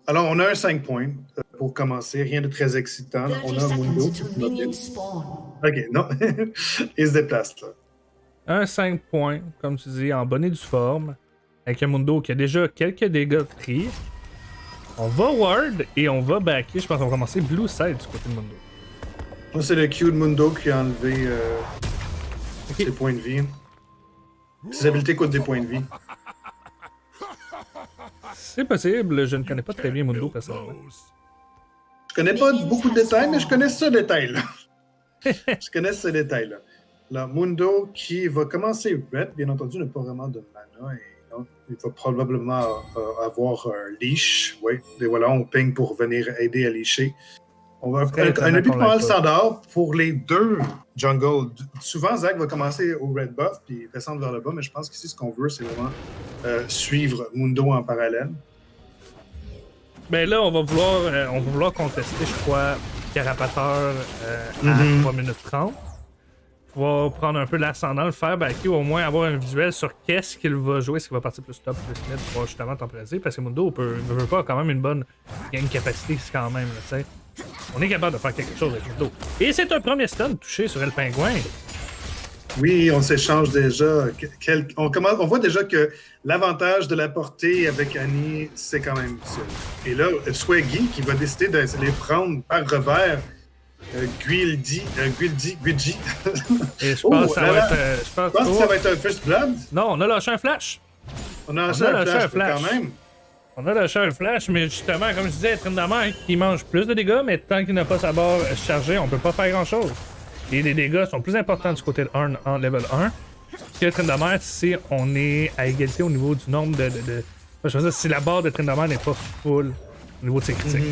Alors, on a un 5 points pour commencer. Rien de très excitant. On a un Mundo. OK, non. Il se déplace, là. Un 5 points, comme tu dis, en bonne et due forme. Avec un Mundo qui a déjà quelques dégâts pris. On va ward et on va backer. Je pense qu'on va commencer blue side du côté de Mundo. Moi, c'est le Q de Mundo qui a enlevé ses points de vie. Ses habiletés coûtent des points de vie. C'est possible, je ne connais pas très bien Mundo personnellement. Je connais pas beaucoup de détails, mais je connais ce détail-là. Je connais ce détail-là. Là, Mundo qui va commencer red, bien entendu, n'a pas vraiment de mana. Et donc, il va probablement avoir un leash. Oui, et voilà, on ping pour venir aider à leasher. On va un but pas mal standard pour les deux jungles. Souvent, Zach va commencer au red buff puis descendre vers le bas, mais je pense qu'ici, ce qu'on veut, c'est vraiment suivre Mundo en parallèle. Ben là, on va vouloir contester, je crois, Carapateur à 3 minutes 30. On va prendre un peu l'ascendant, le faire backer, au moins avoir un visuel sur qu'est-ce qu'il va jouer, est-ce qu'il va partir plus top, plus mid, pour justement temporiser, parce que Mundo ne veut pas quand même une bonne gain capacité quand même, tu sais. On est capable de faire quelque chose avec Mundo. Et c'est un premier stun touché sur El Pingouin. Oui, on s'échange déjà. On voit déjà que l'avantage de la portée avec Annie, c'est quand même utile. Et là, Swaggy qui va décider de les prendre par revers. Guildi. Et je pense que ça va être. Je pense que ça va être un First Blood. Non, on a lâché un flash. On a lâché un flash quand même. On a lâché un flash, mais justement, comme je disais, Tryndamere qui mange plus de dégâts, mais tant qu'il n'a pas sa barre chargée, on peut pas faire grand-chose. Et les dégâts sont plus importants du côté de Arn en level 1 que Tryndamere si on est à égalité au niveau du nombre de... Je veux dire, si la barre de Tryndamere n'est pas full au niveau de ses critiques.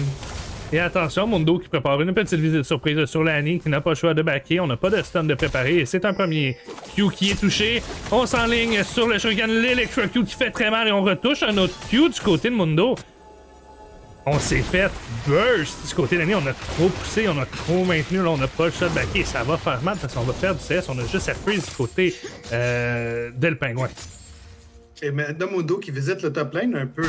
Et attention, Mundo qui prépare une petite visite surprise sur l'Annie qui n'a pas le choix de backer. On n'a pas de stun de préparer et c'est un premier Q qui est touché. On s'enligne sur le Shuriken, l'Electro Q qui fait très mal et on retouche un autre Q du côté de Mundo. On s'est fait burst du côté de l'Annie. On a trop poussé, on a trop maintenu. Là, on n'a pas le choix de backer. Ça va faire mal parce qu'on va faire du CS. On a juste à freeze du côté d'El Pingouin. Et maintenant, Mundo qui visite le top lane un peu là.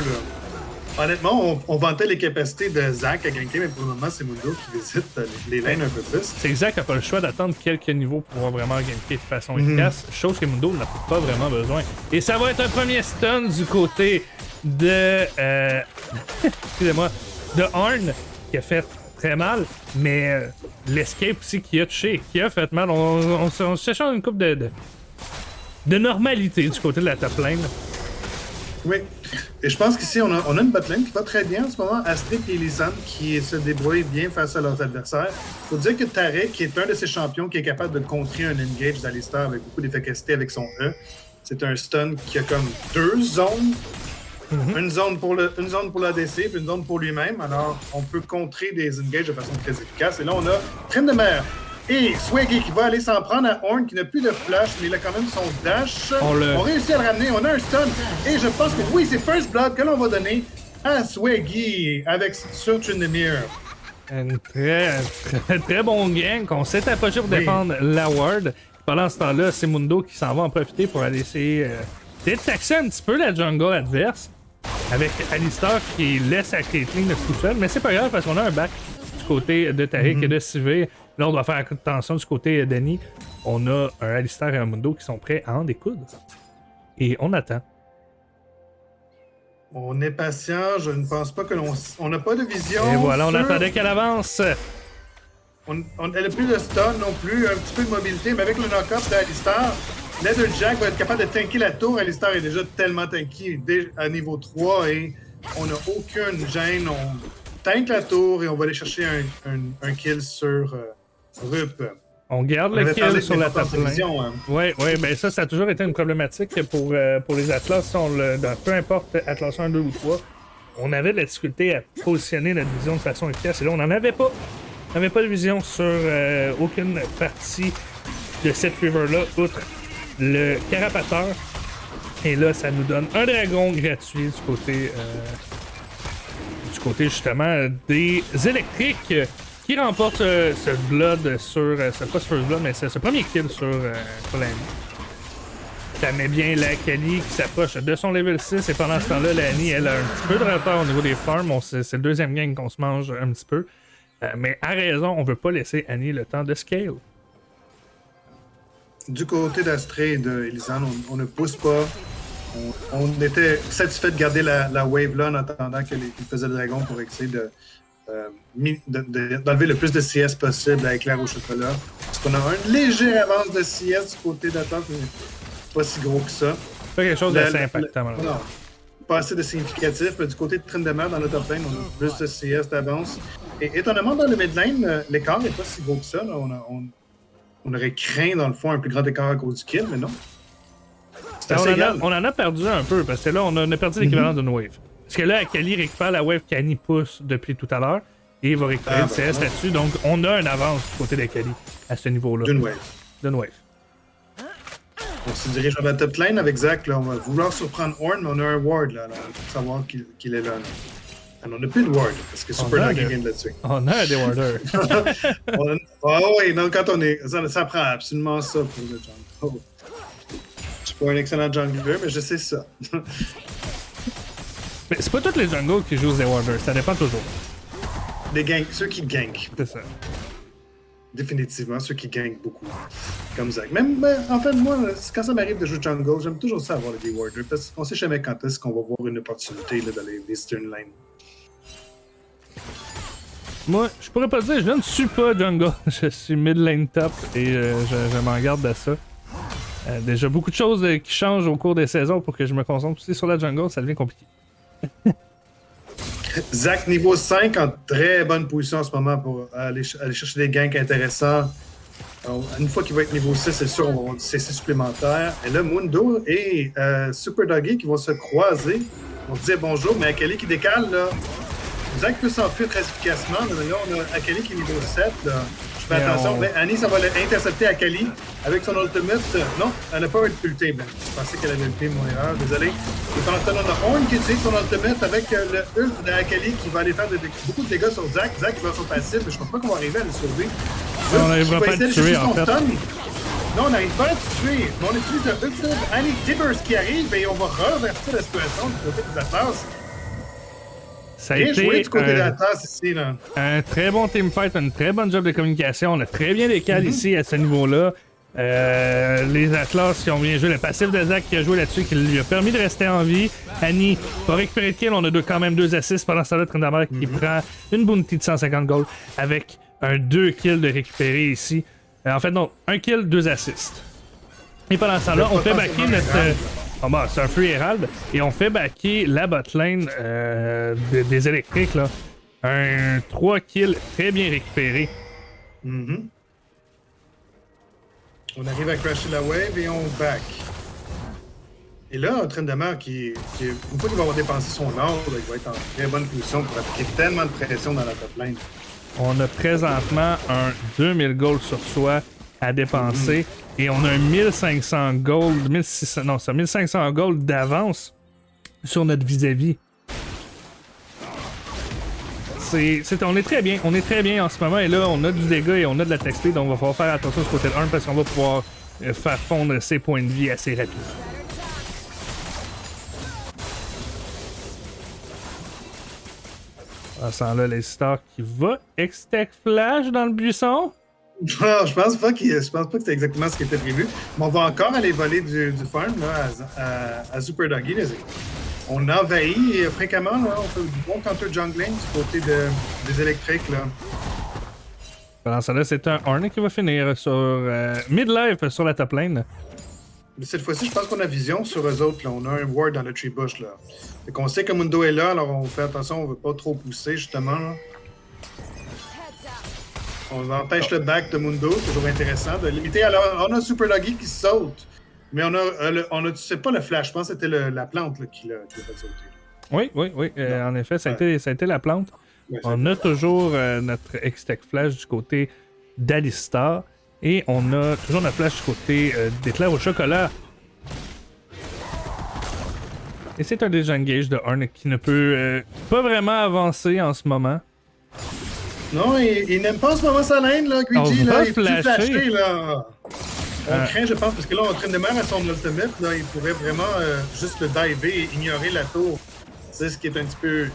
Honnêtement, on vantait les capacités de Zach à ganker, mais pour le moment, c'est Mundo qui visite les lanes un peu plus. C'est Zach qui n'a pas le choix d'attendre quelques niveaux pour pouvoir vraiment ganker de façon efficace, chose que Mundo n'a pas vraiment besoin. Et ça va être un premier stun du côté de... excusez-moi, de Arn, qui a fait très mal, mais l'escape aussi qui a touché, qui a fait mal. On cherche une coupe de normalité du côté de la top lane. Oui. Et je pense qu'ici, on a une botlane qui va très bien en ce moment. Astrid et Lisanne qui se débrouillent bien face à leurs adversaires. Il faut dire que Tarek, qui est un de ces champions qui est capable de contrer un engage d'Alistar avec beaucoup d'efficacité avec son E, c'est un stun qui a comme deux zones. Une zone pour l'ADC et une zone pour lui-même. Alors, on peut contrer des engages de façon très efficace. Et là, on a Tryndamere et Swaggy qui va aller s'en prendre à Ornn qui n'a plus de flash, mais il a quand même son dash. On réussit à le ramener, on a un stun. Et je pense que oui, c'est First Blood que l'on va donner à Swaggy sur Tryndamere. Un très bon gang qu'on s'est approché pour défendre la ward. Pendant ce temps-là, c'est Mundo qui s'en va en profiter pour aller essayer de taxer un petit peu la jungle adverse. Avec Alistar qui laisse à Caitlyn tout seul. Mais c'est pas grave parce qu'on a un back du côté de Tariq et de Sivir. Là, on doit faire attention du côté d'Annie. On a un Alistar et un Mundo qui sont prêts à en découdre. Et on attend. On est patient. Je ne pense pas que on n'a pas de vision. Et voilà, on attendait qu'elle avance. Elle n'a plus de stun non plus. Un petit peu de mobilité. Mais avec le knock-up d'Alistar, Leatherjack va être capable de tanker la tour. Alistar est déjà tellement tanky à niveau 3 et on n'a aucune gêne. On tank la tour et on va aller chercher un kill sur Rup. On garde le kill sur la top lane. Oui, ben ça a toujours été une problématique pour les Atlas. Peu importe Atlas 1, 2 ou 3, on avait de la difficulté à positionner notre vision de façon efficace. Et là, on n'en avait pas. On n'avait pas de vision sur aucune partie de cette river-là, outre le Carapateur. Et là, ça nous donne un dragon gratuit du côté justement des électriques qui remporte ce Blood sur... pas ce First Blood, mais ce premier kill sur l'ennemi. Ça met bien la Kali qui s'approche de son level 6 et pendant ce temps-là, la Annie, elle a un petit peu de retard au niveau des farms. C'est le deuxième game qu'on se mange un petit peu. Mais à raison, on veut pas laisser Annie le temps de scale. Du côté d'Astrée et d'Elisande, on ne pousse pas. On était satisfait de garder la wave là en attendant qu'ils faisaient le dragon pour essayer d'enlever le plus de CS possible à éclair au chocolat. Parce qu'on a une légère avance de CS du côté d'attaque, mais pas si gros que ça. Pas quelque chose d'assez impactant. Non, pas assez de significatif, mais du côté de Tryndamere, dans le top lane, on a plus de CS d'avance. Et étonnamment, dans le mid lane, l'écart n'est pas si gros que ça. Là. On aurait craint, dans le fond, un plus grand écart à cause du kill, mais non. On en a perdu un peu, parce que là, on a perdu l'équivalent d'une wave. Parce que là, Akali récupère la wave qu'Annie pousse depuis tout à l'heure, et il va récupérer le CS là-dessus, donc on a une avance du côté d'Akali à ce niveau-là. D'une wave. D'une wave. On se dirige vers la top lane avec Zach, là, on va vouloir surprendre Ornn, mais on a un ward, là, pour savoir qu'il est là. On n'a plus de ward, parce que Super Doggy vient de là-dessus. On a des warders. Oui, non, quand on est... Ça prend absolument ça pour le jungle. Oh. Je suis pas un excellent jungler, mais je sais ça. Mais c'est pas tous les jungles qui jouent des warders, ça dépend toujours. Ceux qui gankent. C'est ça. Définitivement, ceux qui gankent beaucoup. Comme Zach. Même, en fait, moi, quand ça m'arrive de jouer jungle, j'aime toujours ça avoir des warders, parce qu'on sait jamais quand est-ce qu'on va voir une opportunité là, dans les Eastern Lane. Moi, je pourrais pas dire, je ne suis pas jungle. Je suis mid lane top et je m'en garde de ça. Déjà, beaucoup de choses qui changent au cours des saisons pour que je me concentre aussi sur la jungle, ça devient compliqué. Zach, niveau 5, en très bonne position en ce moment pour aller chercher des ganks intéressants. Alors, une fois qu'il va être niveau 6, c'est sûr, on va avoir du CC supplémentaire. Et là, Mundo et Super Doggy qui vont se croiser. On se dit bonjour, mais Akali qui décale, là. Zach peut s'enfuir très efficacement. Là, on a Akali qui est niveau 7. Là. Je fais attention. Mais Annie, ça va intercepter Akali avec son ultimate. Non, elle n'a pas ulté. Ben, je pensais qu'elle avait ulté, mon erreur. Désolé. Et pendant ce temps, on a Ornn qui utilise son ultimate avec le ult d'Akali qui va aller faire beaucoup de dégâts sur Zach. Zach qui va son passif. Je ne pense pas qu'on va arriver à le sauver. On n'arrivera pas à le tuer, en fait. Non, on n'arrive pas à le tuer. Mais on utilise le ult d'Annie Tibbers qui arrive et on va revertir la situation du côté des Atlas. Ça a été du côté de la tasse ici, là. Un très bon teamfight, un très bon job de communication. On a très bien décalé ici à ce niveau-là. Les Atlas qui ont bien joué. Le passif de Zach qui a joué là-dessus, qui lui a permis de rester en vie. Annie va récupérer le kill. On a quand même 2 assists pendant ce temps-là. Tryndamere qui prend une bounty de 150 gold avec un 2 kills de récupérer ici. En fait, non, 1 kill, 2 assists. Et pendant ce temps-là, on fait backer notre... c'est un Free Herald. Et on fait backer la botlane des électriques, là. Un 3 kills très bien récupéré. On arrive à crasher la wave et on back. Et là, Tryndamere une fois qu'il va avoir dépensé son or, il va être en très bonne position pour appliquer tellement de pression dans la top lane. On a présentement un 2000 gold sur soi à dépenser. Et on a un 1500 gold, 1500 gold d'avance sur notre vis-à-vis. On est très bien, en ce moment. Et là, on a du dégât et on a de la textile, donc on va falloir faire attention ce côté de 1 parce qu'on va pouvoir faire fondre ses points de vie assez rapidement. On sent là les stars qui va X-Tech Flash dans le buisson. Non, je pense pas que c'est exactement ce qui était prévu. Mais on va encore aller voler du farm là, à Super Doggy. Là. On envahit fréquemment. Là, on fait du bon counter jungling du côté des électriques. Là. Pendant ça, là, c'est un Ornn qui va finir sur mid-life sur la top lane. Mais cette fois-ci, je pense qu'on a vision sur eux autres. Là. On a un ward dans le tree bush. Là. Fait qu'on sait que Mundo est là, alors on fait attention, on veut pas trop pousser justement. Là. On empêche le back de Mundo, toujours intéressant de limiter. Alors, on a Super Doggy qui saute, mais on a tu sais pas le flash, je pense que c'était la plante là, qui l'a fait sauter. Oui. En effet, ça a été la plante. Ouais, on a toujours notre X-Tech Flash du côté d'Alistar et on a toujours notre flash du côté d'Éclair au chocolat. Et c'est un désengage de Ornn qui ne peut pas vraiment avancer en ce moment. Non, il n'aime pas en ce moment sa lane, là, Greedy, là. Il est plus flashé, là. On craint, je pense, parce que là, on traîne de mer à son ultimate. Là, il pourrait vraiment juste le diver et ignorer la tour. C'est ce qui est un petit peu.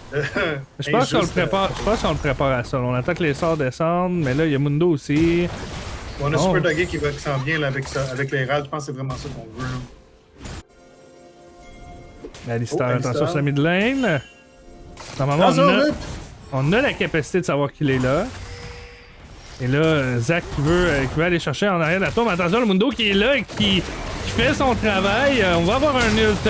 Je pense qu'on le prépare. Je pense qu'on le prépare à ça. On attend que les sorts descendent, mais là, il y a Mundo aussi. On a Super Doggy qui s'en vient là, avec ça, avec les râles. Je pense que c'est vraiment ça qu'on veut. Alistar, attention sur la mid lane. Normalement, on a la capacité de savoir qu'il est là. Et là, Zach qui veut aller chercher en arrière de la tour. Mais attention, le Mundo qui est là et qui fait son travail. On va avoir un ult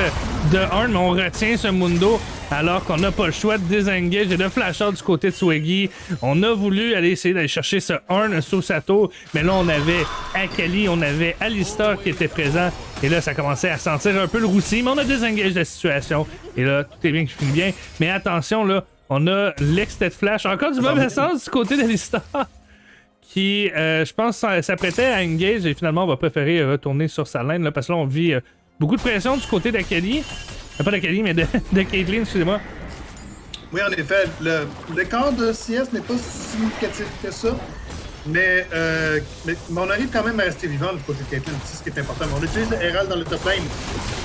de Arn, mais on retient ce Mundo alors qu'on n'a pas le choix de désengage et de flash out du côté de Swaggy. On a voulu aller essayer d'aller chercher ce Arn sous sa tour, mais là, on avait Akali, on avait Alistar qui était présent. Et là, ça commençait à sentir un peu le roussi, mais on a désengagé la situation. Et là, tout est bien qui finit bien. Mais attention, là, on a l'ex-tête flash. Encore du mauvais sens du côté d'Alistar. Qui, je pense, s'apprêtait à engage et finalement, on va préférer retourner sur sa lane, là, parce que là, on vit beaucoup de pression du côté d'Akali. Pas d'Akali, mais de Caitlyn, excusez-moi. Oui, en effet, le corps de CS n'est pas si significatif que ça, mais on arrive quand même à rester vivant du côté de Caitlyn, c'est ce qui est important. On utilise le Herald dans le top lane,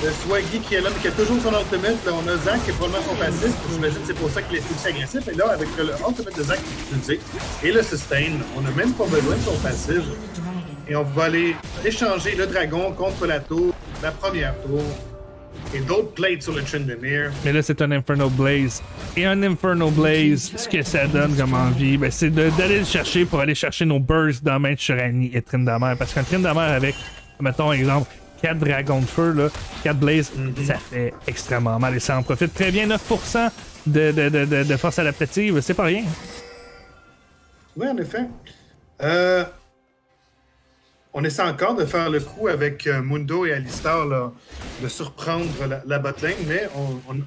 le Swaggy qui est là, mais qui a toujours son ultimate. Là, on a Zach qui est probablement son passif, j'imagine que c'est pour ça qu'il est aussi agressif. Et là, avec le ultimate de Zach qui est utilisé, et le sustain, on n'a même pas besoin de son passif. Et on va aller échanger le dragon contre la tour, la première tour. Et d'autres plates sur le Tryndamere. Mais là, c'est un Inferno Blaze. Et un Inferno Blaze, ce que ça donne comme envie, ben, c'est d'aller le chercher pour aller chercher nos bursts dans main de Shurani et Tryndamere. Parce qu'un Tryndamere avec, mettons, exemple, 4 dragons de feu, là, 4 Blaze, ça fait extrêmement mal. Et ça en profite très bien. 9% de force adaptative, c'est pas rien. Oui, en effet. On essaie encore de faire le coup avec Mundo et Alistar, là, de surprendre la botlane, mais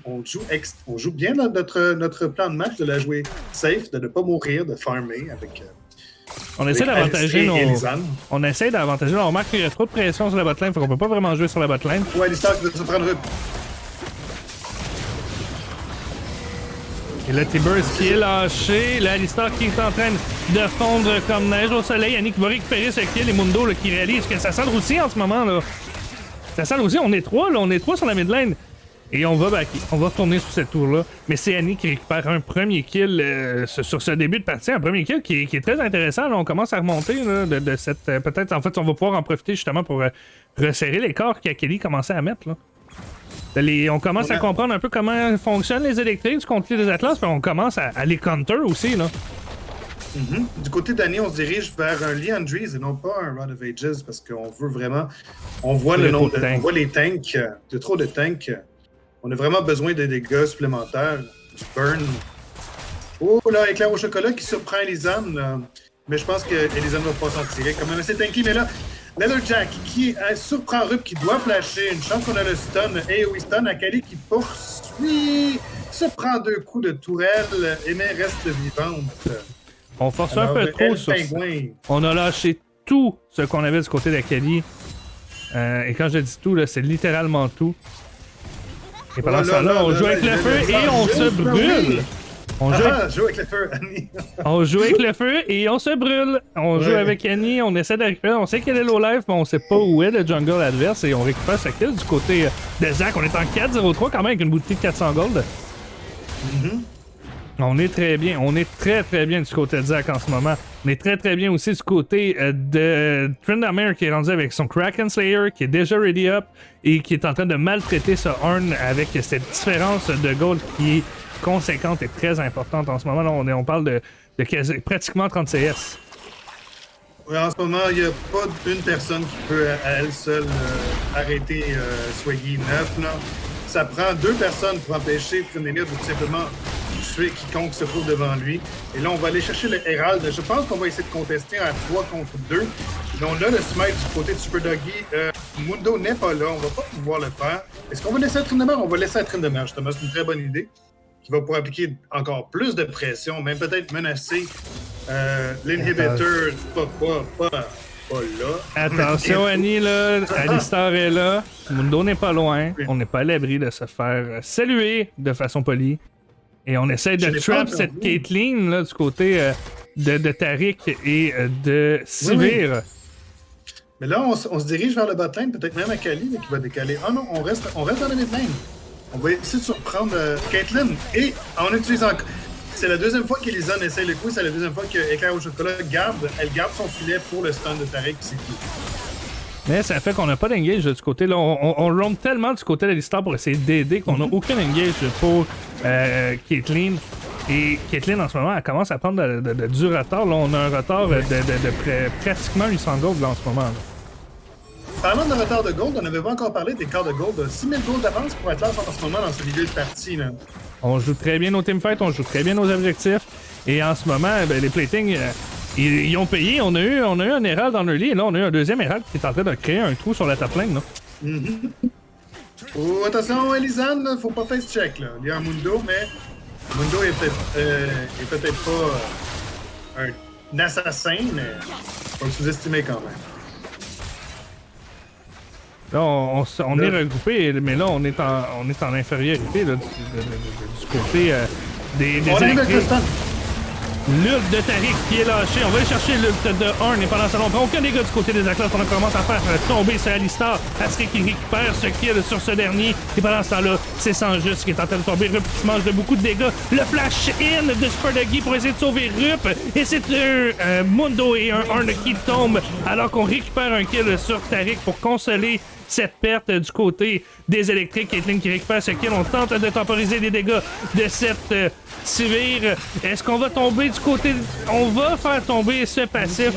on joue bien notre plan de match, de la jouer safe, de ne pas mourir, de farmer avec. On essaie d'avantager nos. On essaie d'avantager. On remarque qu'il y a trop de pression sur la botlane, fait qu'on peut pas vraiment jouer sur la botlane. Ouais, Alistar qui va se prendre. Et là, T-Burst qui est lâché. Là, Alistar qui est en train de fondre comme neige au soleil. Yannick va récupérer ce kill. Et Mundo là, qui réalise que ça sent le roussi en ce moment. Là. Ça sent le roussi. On est 3 là. On est 3 sur la mid lane. Et on va backer. On va retourner sur cette tour-là. Mais c'est Annie qui récupère un premier kill sur ce début de partie. Un premier kill qui est très intéressant. Là, on commence à remonter là, de cette... peut-être, en fait, on va pouvoir en profiter justement pour resserrer les corps qu'Akali commençait à mettre. Là. On commence à comprendre un peu comment fonctionnent les électriques du côté des Atlas, puis on commence à les counter aussi, là. Du côté d'Annie, on se dirige vers un Liandry's et non pas un Rod of Ages, parce qu'on veut vraiment... On voit le nombre on voit les tanks, de trop de tanks. On a vraiment besoin de dégâts supplémentaires. Du burn. Oh là, éclair au chocolat qui surprend Elisane. Mais je pense que Elisane va pas s'en tirer. Quand même assez tanky, mais là... Leatherjack qui surprend Rup qui doit flasher. Une chance qu'on a le stun. AoE stun. Akali qui poursuit. Se prend 2 coups de tourelle. Et mais reste vivante. On force un peu trop sur ça. On a lâché tout ce qu'on avait du côté d'Akali. Et quand je dis tout, là, c'est littéralement tout. Et pendant ce temps-là, on joue avec le feu et on se brûle. On joue avec le feu, Annie. On joue avec le feu et on se brûle. On joue avec Annie, on essaie de récupérer. On sait qu'elle est low life, mais on sait pas où est le jungle adverse et on récupère sa kill du côté de Zach. On est en 4-0-3 quand même avec une boutique de 400 gold. On est très bien. On est très très bien du côté de Zach en ce moment. On est très très bien aussi du côté de Tryndamere qui est rendu avec son Kraken Slayer qui est déjà ready up et qui est en train de maltraiter ce Horn avec cette différence de gold qui est conséquente et très importante en ce moment. Là, on parle de pratiquement 30 CS. Oui, en ce moment, il n'y a pas une personne qui peut à elle seule arrêter Swaggy 9. Là. Ça prend 2 personnes pour empêcher Tryndamere de tout simplement tuer quiconque se trouve devant lui. Et là, on va aller chercher le Herald. Je pense qu'on va essayer de contester à 3 contre 2. Et on a le smite du côté de Super Doggy. Mundo n'est pas là. On va pas pouvoir le faire. Est-ce qu'on va laisser à Tryndamere? On va laisser à Tryndamere, justement. C'est une très bonne idée. Qui va pouvoir appliquer encore plus de pression, même peut-être menacer l'inhibiteur. Pas là. Attention, Annie, là. Alistar est là. Mundo n'est pas loin. On n'est pas à l'abri de se faire saluer de façon polie. Et on essaie de trap cette Caitlyn là, du côté de Tariq et de Sivir. Oui. Mais là, on se dirige vers le bot lane, peut-être même Akali là, qui va décaler. Ah non, on reste dans la mid lane. On va essayer de surprendre Caitlyn et en utilisant... C'est la deuxième fois qu'Elisanne essaie le coup, c'est la deuxième fois qu'Éclair au chocolat garde son filet pour le stun de Taric, c'est tout. Mais ça fait qu'on n'a pas d'engage du côté là. On roam tellement du côté d'Alistar pour essayer d'aider qu'on n'a aucun engage pour Caitlyn. Et Caitlyn en ce moment, elle commence à prendre du retard. Là, on a un retard de pratiquement 800 gold là, en ce moment. Là. Parlant de retard de gold, on n'avait pas encore parlé des quarts de gold. 6000 gold d'avance pour Atlas en ce moment dans ce milieu de partie. Là. On joue très bien nos teamfights, on joue très bien nos objectifs. Et en ce moment, ben, les platings, ils ont payé. On a eu un Herald dans early et là, on a eu un deuxième Herald qui est en train de créer un trou sur la top lane. Là. Oh, attention, Elisanne, faut pas face check. Là. Il y a un Mundo, mais Mundo est peut-être pas un assassin, mais faut le sous-estimer quand même. Là, on est regroupé, mais là, on est en infériorité là, du côté des électriques. L'ult de Taric qui est lâché. On va aller chercher l'ult de Arn et pendant ce temps, on prend aucun dégât du côté des Atlas. On commence à faire tomber sur Alistar. Astrid qui récupère ce kill sur ce dernier. Et pendant ce temps-là, c'est sans juste qui est en train de tomber. Rup qui se mange de beaucoup de dégâts. Le flash in de Spurdaggy pour essayer de sauver Rup. Et c'est un Mundo et un Arn qui tombent alors qu'on récupère un kill sur Taric pour consoler cette perte du côté des électriques. Caitlyn qui récupère ce kill. On tente de temporiser les dégâts de cette Sivir. Est-ce qu'on va tomber du côté... On va faire tomber ce passif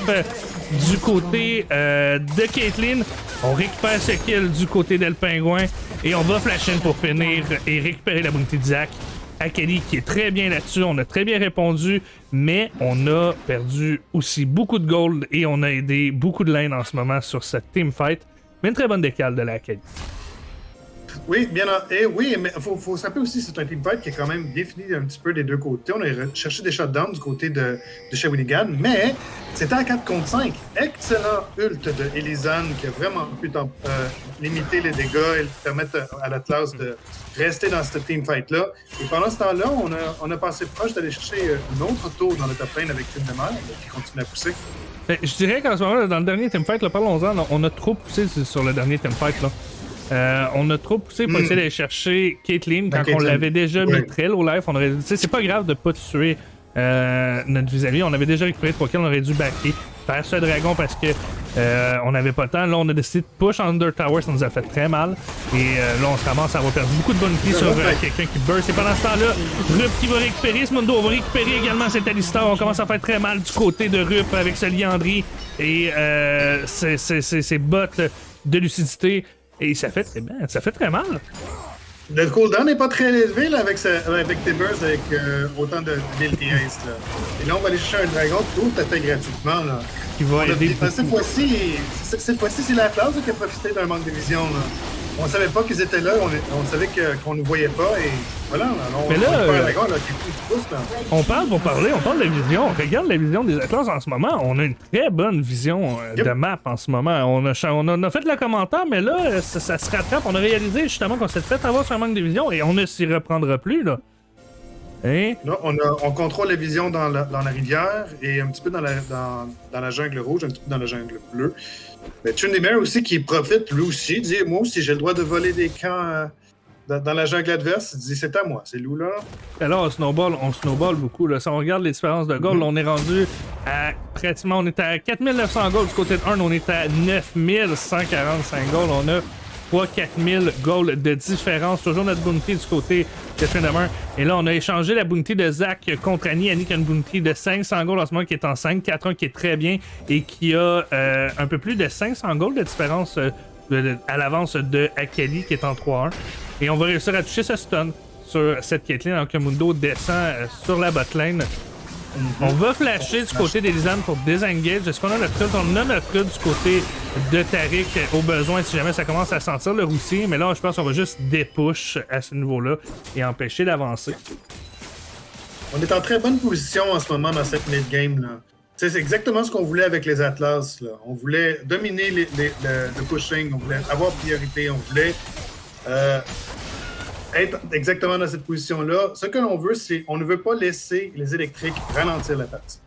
du côté de Caitlyn. On récupère ce kill du côté d'El Pingouin et on va flash in pour finir et récupérer la bounty de Zac. Akali qui est très bien là-dessus, on a très bien répondu, mais on a perdu aussi beaucoup de gold et on a aidé beaucoup de lane en ce moment sur cette teamfight. Mais une très bonne décale de la Akali. Oui, bien, oui, mais il faut se rappeler aussi c'est un teamfight qui est quand même défini un petit peu des deux côtés. On a cherché des shutdowns du côté de Shawinigan, mais c'était à 4 contre 5. Excellent ult de Elisanne qui a vraiment pu limiter les dégâts et permettre à l'Atlas de rester dans ce teamfight-là. Et pendant ce temps-là, on a passé proche d'aller chercher une autre tour dans le top lane avec une de mer qui continue à pousser. Je dirais qu'en ce moment, là, dans le dernier teamfight, parlons-en, on a trop poussé sur le dernier teamfight. Là. On a trop poussé pour essayer d'aller chercher Caitlyn quand on l'avait déjà mis très low life. C'est pas grave de pas tuer notre vis-à-vis. On avait déjà récupéré 3 kills, on aurait dû backer. Faire ce dragon parce que on n'avait pas le temps. Là, on a décidé de push Under Tower, ça nous a fait très mal. Et là, on se ramasse à avoir perdu beaucoup de bonnes kills sur quelqu'un qui burst. Et pendant ce temps-là, Rup qui va récupérer ce Mundo. On va récupérer également cet Alistar. On commence à faire très mal du côté de Rup avec ce Liandry et ses bottes de lucidité. Et ça fait très bien, ça fait très mal. Le cooldown n'est pas très élevé là, avec tes bursts, avec autant de LTS. Et là, on va aller chercher un dragon tout à fait gratuitement. Là. Qui va aider cette fois-ci, c'est la classe qui a profité d'un manque de vision. Là. On ne savait pas qu'ils étaient là, on savait qu'on ne nous voyait pas. Et voilà, mais là, un dragon là, qui pousse, là. On parle pour parler, on parle de vision. Regarde la vision des Atlas en ce moment. On a une très bonne vision de map en ce moment. On a fait le commentaire, mais là, ça se rattrape. On a réalisé justement qu'on s'est fait avoir sur un manque de vision et on ne s'y reprendra plus. Là. Hein? Là, on contrôle la vision dans la rivière et un petit peu dans la jungle rouge, un petit peu dans la jungle bleue. Mais Tryndamere aussi qui profite, lui aussi, dit moi aussi j'ai le droit de voler des camps dans la jungle adverse. Il dit c'est à moi, ces loups-là. Alors on snowball beaucoup. Là. Si on regarde les différences de gold, on est rendu à pratiquement, on est à 4900 gold du côté de Arn, on est à 9145 gold. On a 3-4000 gold de différence. Toujours notre bounty du côté de Tryndamere. Et là, on a échangé la bounty de Zac contre Annie. Annie qui a une bounty de 500 gold en ce moment, qui est en 5-4-1, qui est très bien et qui a un peu plus de 500 gold de différence à l'avance de Akali qui est en 3-1. Et on va réussir à toucher ce stun sur cette Caitlyn alors que Mundo descend sur la botlane. On va flasher du côté d'Elisanne pour désengage. Est-ce qu'on a notre ult? On a notre ult du côté de Taric au besoin si jamais ça commence à sentir le roussier. Mais là, je pense qu'on va juste dépush à ce niveau-là et empêcher d'avancer. On est en très bonne position en ce moment dans cette mid-game. C'est exactement ce qu'on voulait avec les Atlas. Là. On voulait dominer le pushing, on voulait avoir priorité, on voulait être exactement dans cette position-là. Ce que l'on veut, c'est on ne veut pas laisser les électriques ralentir la partie.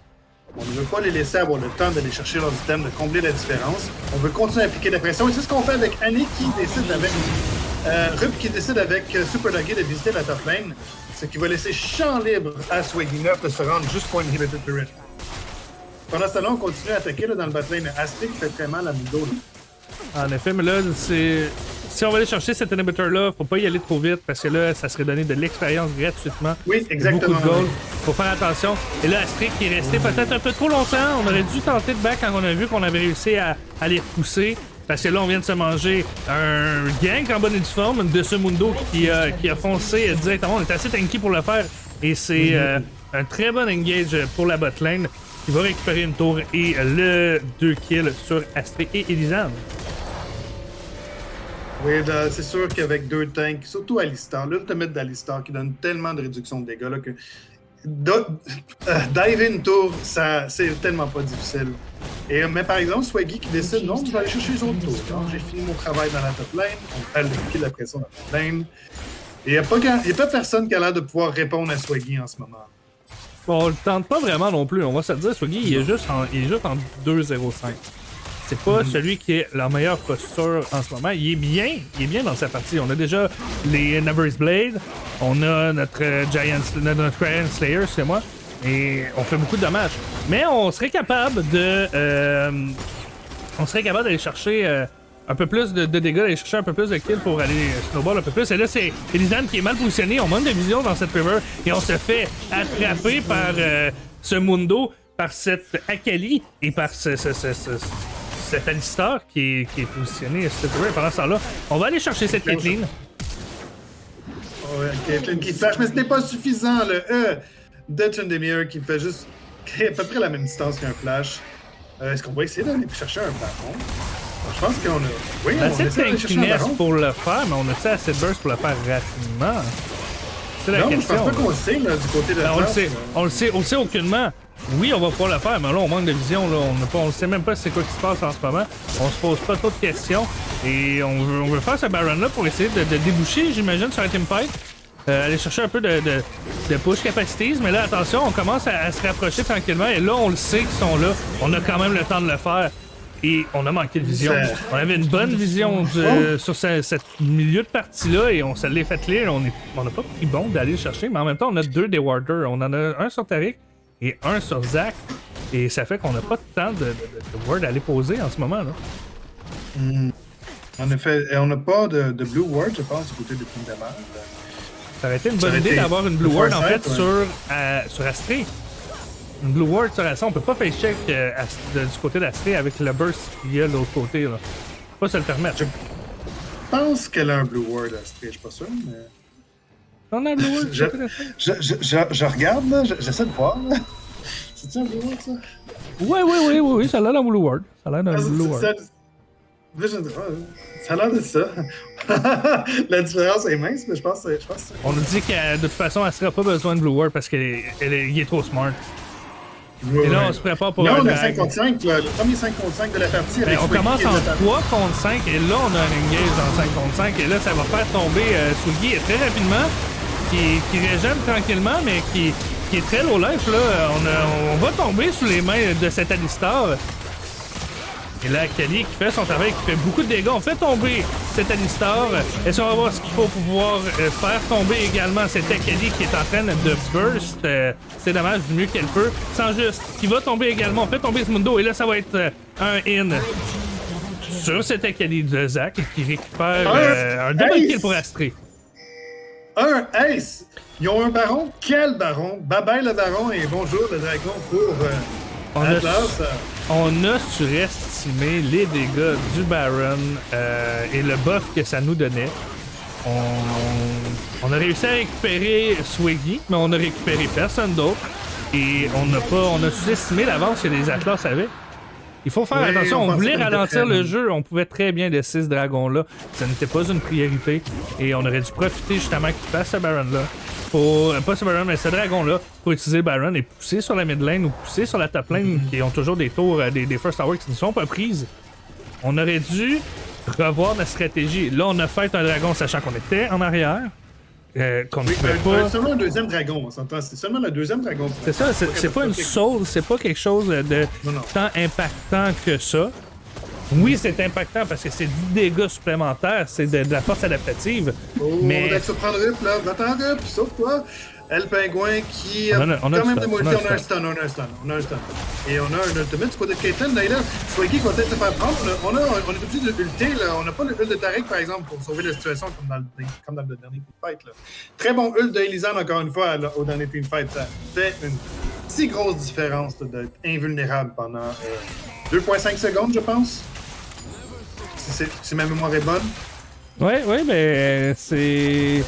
On ne veut pas les laisser avoir le temps d'aller chercher leurs items, de combler la différence. On veut continuer à appliquer la pression. Et c'est ce qu'on fait avec Annie qui décide avec... Rup qui décide avec Super Doggy de visiter la top lane. Ce qui va laisser champ libre à Swaggy 9 de se rendre juste pour Inhibited Turret. Pendant ce temps-là, on continue à attaquer là, dans le batlane. Astrid qui fait très mal à Mundo. En effet, mais là, c'est... Si on va aller chercher cet inhibitor-là, faut pas y aller trop vite parce que là, ça serait donné de l'expérience gratuitement. Oui, exactement. Beaucoup de gold. Faut faire attention. Et là, Astrid qui est resté peut-être un peu trop longtemps. On aurait dû tenter de back quand on a vu qu'on avait réussi à les repousser. Parce que là, on vient de se manger un gank en bonne et due forme de ce Mundo qui a foncé directement. On est assez tanky pour le faire. Et c'est un très bon engage pour la botlane qui va récupérer une tour et le 2 kills sur Astrid et Elisande. Oui, c'est sûr qu'avec 2 tanks, surtout Alistar, l'ultimate d'Alistar qui donne tellement de réduction de dégâts là, que dive in tour, c'est tellement pas difficile. Mais par exemple, Swaggy qui décide, non, je vais aller chercher les autres tours. J'ai fini mon travail dans la top lane, on va appliquer la pression dans la top lane. Et il n'y a pas personne qui a l'air de pouvoir répondre à Swaggy en ce moment. Bon, on le tente pas vraiment non plus, on va se le dire, Swaggy, il est juste en 2-0-5. C'est pas celui qui est la meilleure posture en ce moment. Il est bien dans sa partie. On a déjà les Never's Blade, on a notre Giant Slayer, c'est moi, et on fait beaucoup de dommages. Mais on serait capable d'aller chercher un peu plus de dégâts, d'aller chercher un peu plus de kills pour aller snowball un peu plus. Et là, c'est Elisande qui est mal positionné. On manque de vision dans cette river et on se fait attraper par ce Mundo, par cette Akali et par cet Alistar qui est positionné cette river. Pendant ce temps-là, on va aller chercher cette Caitlyn. Ouais, Caitlyn qui flash, mais ce n'est pas suffisant. Le de Tryndamere qui fait juste à peu près la même distance qu'un flash. Est-ce qu'on va essayer d'aller chercher un baron? Je pense qu'on a... Oui, on a assez de tankiness pour le faire, mais on a assez de burst pour le faire rapidement? C'est la question. Je pense pas qu'on le sait là, du côté de la on le sait aucunement. Oui, on va pouvoir le faire, mais là, on manque de vision. Là. On ne sait même pas c'est quoi qui se passe en ce moment. On se pose pas trop de questions. Et on veut faire ce Baron-là pour essayer de déboucher, j'imagine, sur un teamfight. Aller chercher un peu de push capacities. Mais là, attention, on commence à se rapprocher tranquillement. Et là, on le sait qu'ils sont là. On a quand même le temps de le faire. Et on a manqué de vision. On avait une bonne vision sur cette milieu de partie-là et on se l'est fait lire. On n'a pas pris bon d'aller le chercher, mais en même temps, on a 2 des warders. On en a un sur Tariq et un sur Zach. Et ça fait qu'on n'a pas de temps de ward à aller poser en ce moment. Là. En effet, on n'a pas de blue ward, je pense, du côté de Tryndamere. Ça aurait été une bonne idée d'avoir une blue ward en fait sur Astrid. Une blue ward sur Astrid, on peut pas face check du côté d'Astrid avec le burst qu'il y a de l'autre côté. Là. Pas se le permettre. Je pense qu'elle a un blue ward Astrid, je suis pas sûr, mais. On a un blue ward je regarde, là, j'essaie de voir. Là. C'est-tu un blue ward ça? Oui, ça a l'air d'un blue ward. Ça a l'air d'un blue ward. Ça a l'air de ça. La différence est mince, mais je pense que c'est... On nous dit que de toute façon, elle sera pas besoin de Blue Ward parce qu'il est trop smart. Ouais, et là, on se prépare pour un drag. on a 5 contre 5, le premier 5 contre 5 de la partie. On commence en 3 contre 5 et là, on a un engage en 5 contre 5 et là, ça va faire tomber Swaggy très rapidement, qui régène tranquillement, mais qui est très low life. Là. On va tomber sous les mains de cet Alistar. Et là, Akali qui fait son travail, qui fait beaucoup de dégâts. On fait tomber cet Alistar. Est-ce qu'on va voir ce qu'il faut pour pouvoir faire tomber également cet Akali qui est en train de burst? C'est dommage, du mieux qu'elle peut. Sans juste, qui va tomber également. On fait tomber ce Mundo. Et là, ça va être un in sur cet Akali de Zach qui récupère un double kill pour Astrid. Un ace! Ils ont un baron? Quel baron? Bye bye le baron et bonjour le dragon pour Atlas. On a surestimé les dégâts du Baron et le buff que ça nous donnait. On a réussi à récupérer Swaggy, mais on a récupéré personne d'autre. Et on a sous-estimé l'avance que les Atlas avaient. Il faut faire attention, on voulait ralentir le jeu, on pouvait très bien laisser ce dragon-là. Ça n'était pas une priorité. Et on aurait dû profiter justement qu'il fasse ce Baron-là. Pas ce Baron, mais ce dragon-là, pour utiliser le Baron et pousser sur la mid lane ou pousser sur la top lane, qui ont toujours des tours, des first hours qui ne sont pas prises. On aurait dû revoir notre stratégie. Là, on a fait un dragon sachant qu'on était en arrière. qu'on ne Oui, pouvait pas. seulement un deuxième dragon, on s'entend. C'est seulement le deuxième dragon. C'est ça, c'est pas une soul, c'est pas quelque chose de Non. tant impactant que ça. Oui, c'est impactant parce que c'est du dégât supplémentaire, c'est de la force adaptative. Oh, mais on va se prendre Rup, là. Va-t'en, Rup, sauf toi. Elle pingouin qui On a quand même du des stun, multi, on a un stun. Et on a un ultimate du côté de Caitlyn. D'ailleurs, Swaggy va peut-être se faire prendre. On est obligé de ulter, là. On n'a pas le ult de Tarek, par exemple, pour sauver la situation comme dans le dernier teamfight, là. Très bon ult de Elisan, encore une fois, là, au dernier teamfight. Ça fait une si grosse différence d'être invulnérable pendant 2,5 secondes, je pense. Si ma mémoire est bonne. ouais, mais c'est.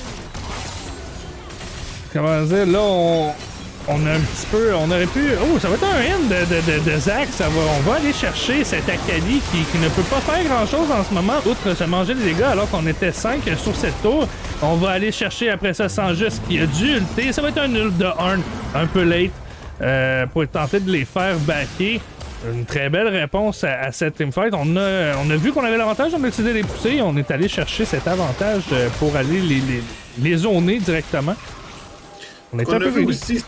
Comment dire, là, on a un petit peu. On aurait pu. Oh, ça va être un end de Zach. On va aller chercher cet Akali qui ne peut pas faire grand chose en ce moment, outre se manger des dégâts, alors qu'on était 5 sur cette tour. On va aller chercher après ça Sanjus qui a dû ulter. Ça va être un ult de Arn un peu late pour tenter de les faire backer. Une très belle réponse à cette teamfight. On a vu qu'on avait l'avantage, on a décidé de les pousser. On est allé chercher cet avantage pour aller les zoner directement. On a vu aussi,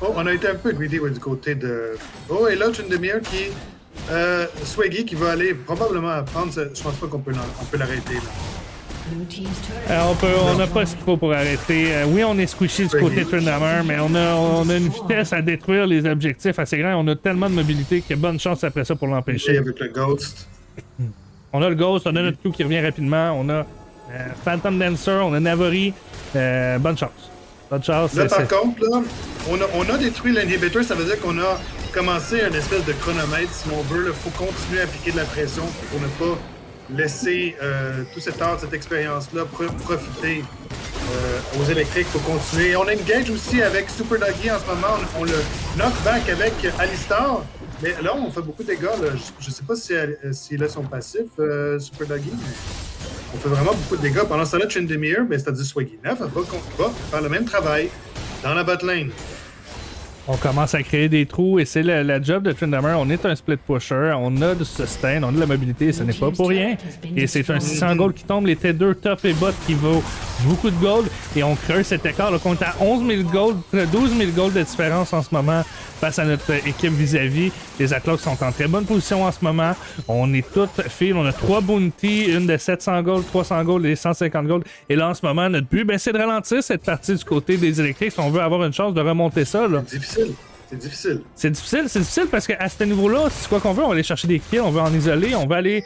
on a été un peu greedy du côté de. Oh, et là, Tryndamere qui. Swaggy qui va aller probablement prendre. Je pense pas qu'on peut l'arrêter. On n'a pas ce qu'il faut pour arrêter. Oui, on est squishy du côté de Tryndamere, mais on a une vitesse à détruire les objectifs assez grand. On a tellement de mobilité qu'il y a bonne chance après ça pour l'empêcher. Avec le Ghost. On a le Ghost, on a notre Q qui revient rapidement, on a Phantom Dancer, on a Navori. Bonne chance. Bonne chance. Là, par contre, là, on a détruit l'inhibitor, ça veut dire qu'on a commencé une espèce de chronomètre, si on veut. Il faut continuer à appliquer de la pression pour ne pas laisser tout cet art, cette expérience-là profiter aux électriques. Il faut continuer. On engage aussi avec Super Doggy en ce moment. On le knock back avec Alistar. Mais là, on fait beaucoup de dégâts. Là. Je sais pas s'il a son passif, Super Doggy, mais on fait vraiment beaucoup de dégâts. Pendant ce temps-là, Tryndamere, c'est-à-dire Swaggy 9, va faire le même travail dans la botlane. On commence à créer des trous et c'est la job de Tryndamere. On est un split pusher, on a du sustain, on a de la mobilité, ce n'est pas pour rien. Et c'est un 600 gold qui tombe, les T2 top et bot qui vaut beaucoup de gold. Et on creuse cet écart. Là, on est à 11 000 gold, 12 000 gold de différence en ce moment face à notre équipe vis-à-vis. Les Atlas sont en très bonne position en ce moment. On est tous fil, on a 3 bounty, une de 700 gold, 300 gold et 150 gold. Et là, en ce moment, notre but, c'est de ralentir cette partie du côté des électriques si on veut avoir une chance de remonter ça. Là. C'est difficile. C'est difficile parce qu'à ce niveau-là, c'est quoi qu'on veut? On va aller chercher des kills, on veut en isoler, on va aller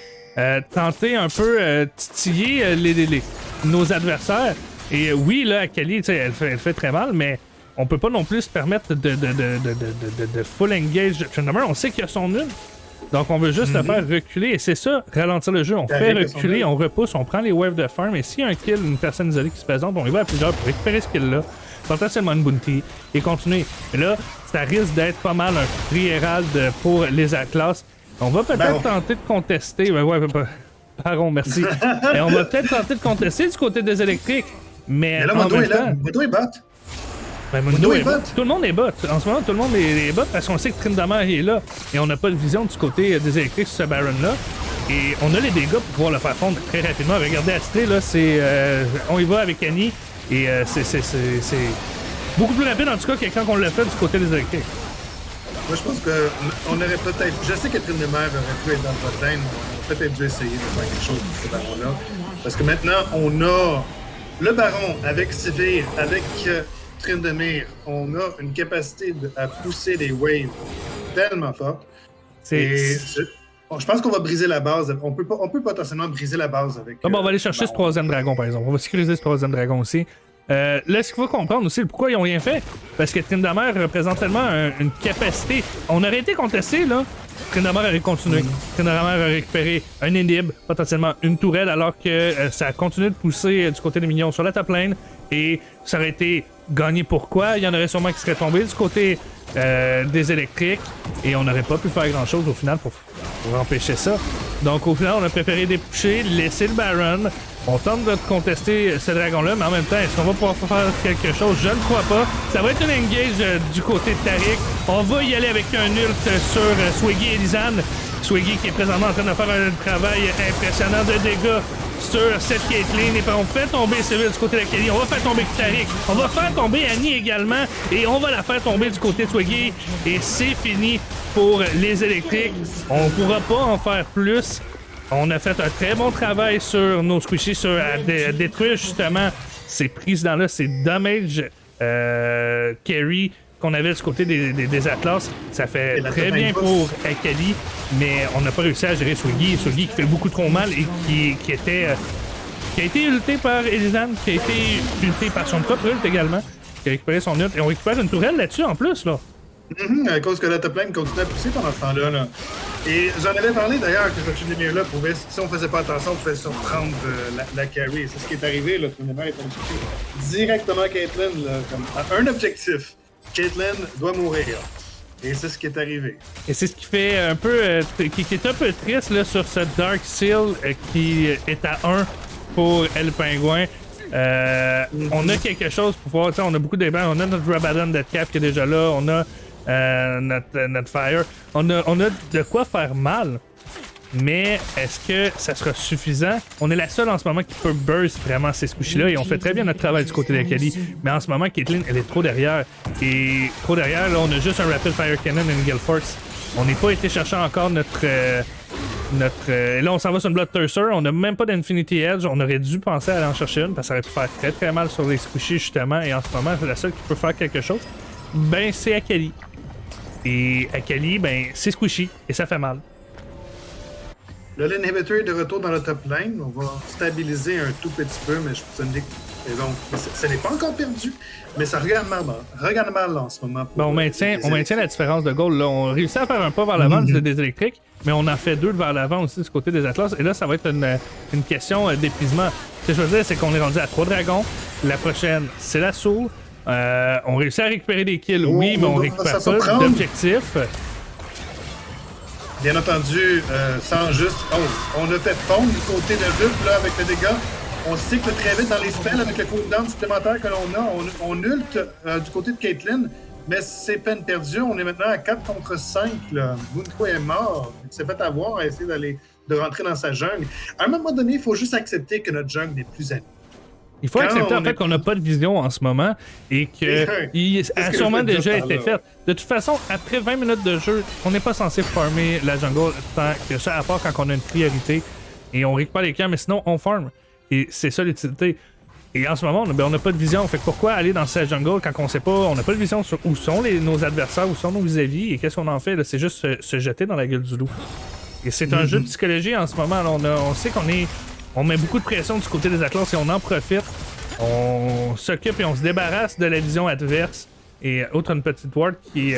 tenter un peu titiller nos adversaires. Et oui, là, Akali, elle fait très mal, mais on peut pas non plus se permettre de full engage Tryndamere. On sait qu'il y a son nul. Donc on veut juste le faire reculer. Et c'est ça, ralentir le jeu. On fait reculer, on repousse, on prend les waves de farm. Et s'il y a un kill, une personne isolée qui se présente, on y va à plusieurs pour récupérer ce kill-là. Potentiellement une bounty. Et continuer. Et là, ça risque d'être pas mal un free herald pour les Atlas. On va peut-être tenter de contester. Baron, merci. Et on va peut-être tenter de contester du côté des électriques. Mais là, Mondo est là. Mondo est bot. Mundo est bot. Tout le monde est bot. En ce moment, tout le monde est bot parce qu'on sait que Tryndamere est là. Et on n'a pas de vision du côté des électriques sur ce Baron-là. Et on a les dégâts pour pouvoir le faire fondre très rapidement. Regardez Astrée, là, on y va avec Annie. Et c'est beaucoup plus rapide en tout cas que quand on l'a fait du côté des électriques. Moi, je pense qu'on aurait peut-être. Je sais que Tryndamere aurait pu être dans le botlane. On aurait peut-être dû essayer de faire quelque chose pour ce baron-là. Parce que maintenant, on a le baron avec Sivir, avec Tryndamere. On a une capacité à pousser des waves tellement fortes. Je pense qu'on va briser la base. On peut potentiellement briser la base avec. On va aller chercher ce troisième dragon, par exemple. On va sécuriser ce troisième dragon aussi. Là, ce qu'il faut comprendre aussi, pourquoi ils n'ont rien fait. Parce que Tryndamere représente tellement une capacité. On aurait été contesté, là. Tryndamere aurait continué. Tryndamere aurait récupéré un inhib, potentiellement une tourelle, alors que ça a continué de pousser du côté des minions sur la top lane. Et ça aurait été gagné pourquoi. Il y en aurait sûrement qui seraient tombés du côté des électriques. Et on n'aurait pas pu faire grand-chose au final pour empêcher ça. Donc au final, on a préféré dépoucher, laisser le Baron. On tente de contester ce dragon-là, mais en même temps, est-ce qu'on va pouvoir faire quelque chose? Je ne crois pas. Ça va être une engage du côté de Tarek. On va y aller avec un ult sur Swaggy et Elisan. Swaggy qui est présentement en train de faire un travail impressionnant de dégâts sur cette Caitlyn. Et on fait tomber Sylvie du côté de Kelly. On va faire tomber Tariq. On va faire tomber Annie également. Et on va la faire tomber du côté de Swiggy. Et c'est fini pour les électriques. On pourra pas en faire plus. On a fait un très bon travail sur nos squishies, sur détruire justement ces prises-là, ces damage carry qu'on avait du côté des Atlas. Ça fait très bien pour Akali, mais on n'a pas réussi à gérer Swiggy. Swiggy qui fait beaucoup trop mal et qui a été ulté par Elisan, qui a été ulté par son propre ult également, qui a récupéré son ult. Et on récupère une tourelle là-dessus en plus, là. À cause que la top lane continue à pousser pendant ce temps-là. Là. Et j'en avais parlé d'ailleurs que cette lumière-là pouvait, si on faisait pas attention, on pouvait surprendre la carry. C'est ce qui est arrivé. La lumière est allée chercher directement Caitlyn, là, comme un objectif. Caitlyn doit mourir. Et c'est ce qui est arrivé. Et c'est ce qui fait un peu. Qui est un peu triste là, sur ce Dark Seal qui est à 1 pour El Pingouin. On a quelque chose pour pouvoir. On a beaucoup de débats. On a notre Rabadon Deathcap qui est déjà là. On a notre Fire. On a de quoi faire mal. Mais est-ce que ça sera suffisant? On est la seule en ce moment qui peut burst vraiment ces squishies-là et on fait très bien notre travail du côté d'Akali. Mais en ce moment, Caitlyn, elle est trop derrière. Et trop derrière, là, on a juste un Rapid Fire Cannon et une Gale Force. On n'est pas été chercher encore notre là, on s'en va sur une Bloodthirster. On n'a même pas d'Infinity Edge. On aurait dû penser à aller en chercher une parce que ça aurait pu faire très très mal sur les squishies justement. Et en ce moment, la seule qui peut faire quelque chose, ben c'est Akali. Et Akali, ben c'est squishy et ça fait mal. Le l'inhibitor est de retour dans la top lane. On va stabiliser un tout petit peu, mais je vous indique. Et donc, ça n'est pas encore perdu, mais ça regarde mal en ce moment. Bon, on maintient la différence de goal. Là. On réussit à faire un pas vers l'avant des électriques, mais on en fait deux vers l'avant aussi du côté des Atlas. Et là, ça va être une question d'épuisement. Ce que je veux dire, c'est qu'on est rendu à 3 dragons. La prochaine, c'est la Soul. On réussit à récupérer des kills, oui, mais on récupère pas d'objectifs. Bien entendu, sans juste... Oh, on a fait fondre du côté de Rup là, avec le dégât. On cycle très vite dans les spells avec le cooldown supplémentaire que l'on a. On ult du côté de Caitlyn, mais c'est peine perdue. On est maintenant à 4 contre 5. Moonco est mort. Il s'est fait avoir à essayer de rentrer dans sa jungle. À un moment donné, il faut juste accepter que notre jungle n'est plus amie. Il faut accepter en fait qu'on n'a pas de vision en ce moment et qu'il a sûrement déjà été fait. De toute façon, après 20 minutes de jeu, on n'est pas censé farmer la jungle tant que ça, à part quand on a une priorité et on récupère les camps, mais sinon on farm. Et c'est ça l'utilité. Et en ce moment, on n'a pas de vision. Fait que pourquoi aller dans cette jungle quand on sait pas, on n'a pas de vision sur où sont nos adversaires, où sont nos vis-à-vis et qu'est-ce qu'on en fait? Là, c'est juste se jeter dans la gueule du loup. Et c'est un jeu de psychologie en ce moment. Là, on sait on met beaucoup de pression du côté des Atlas et on en profite. On s'occupe et on se débarrasse de la vision adverse. Et outre une petite ward qui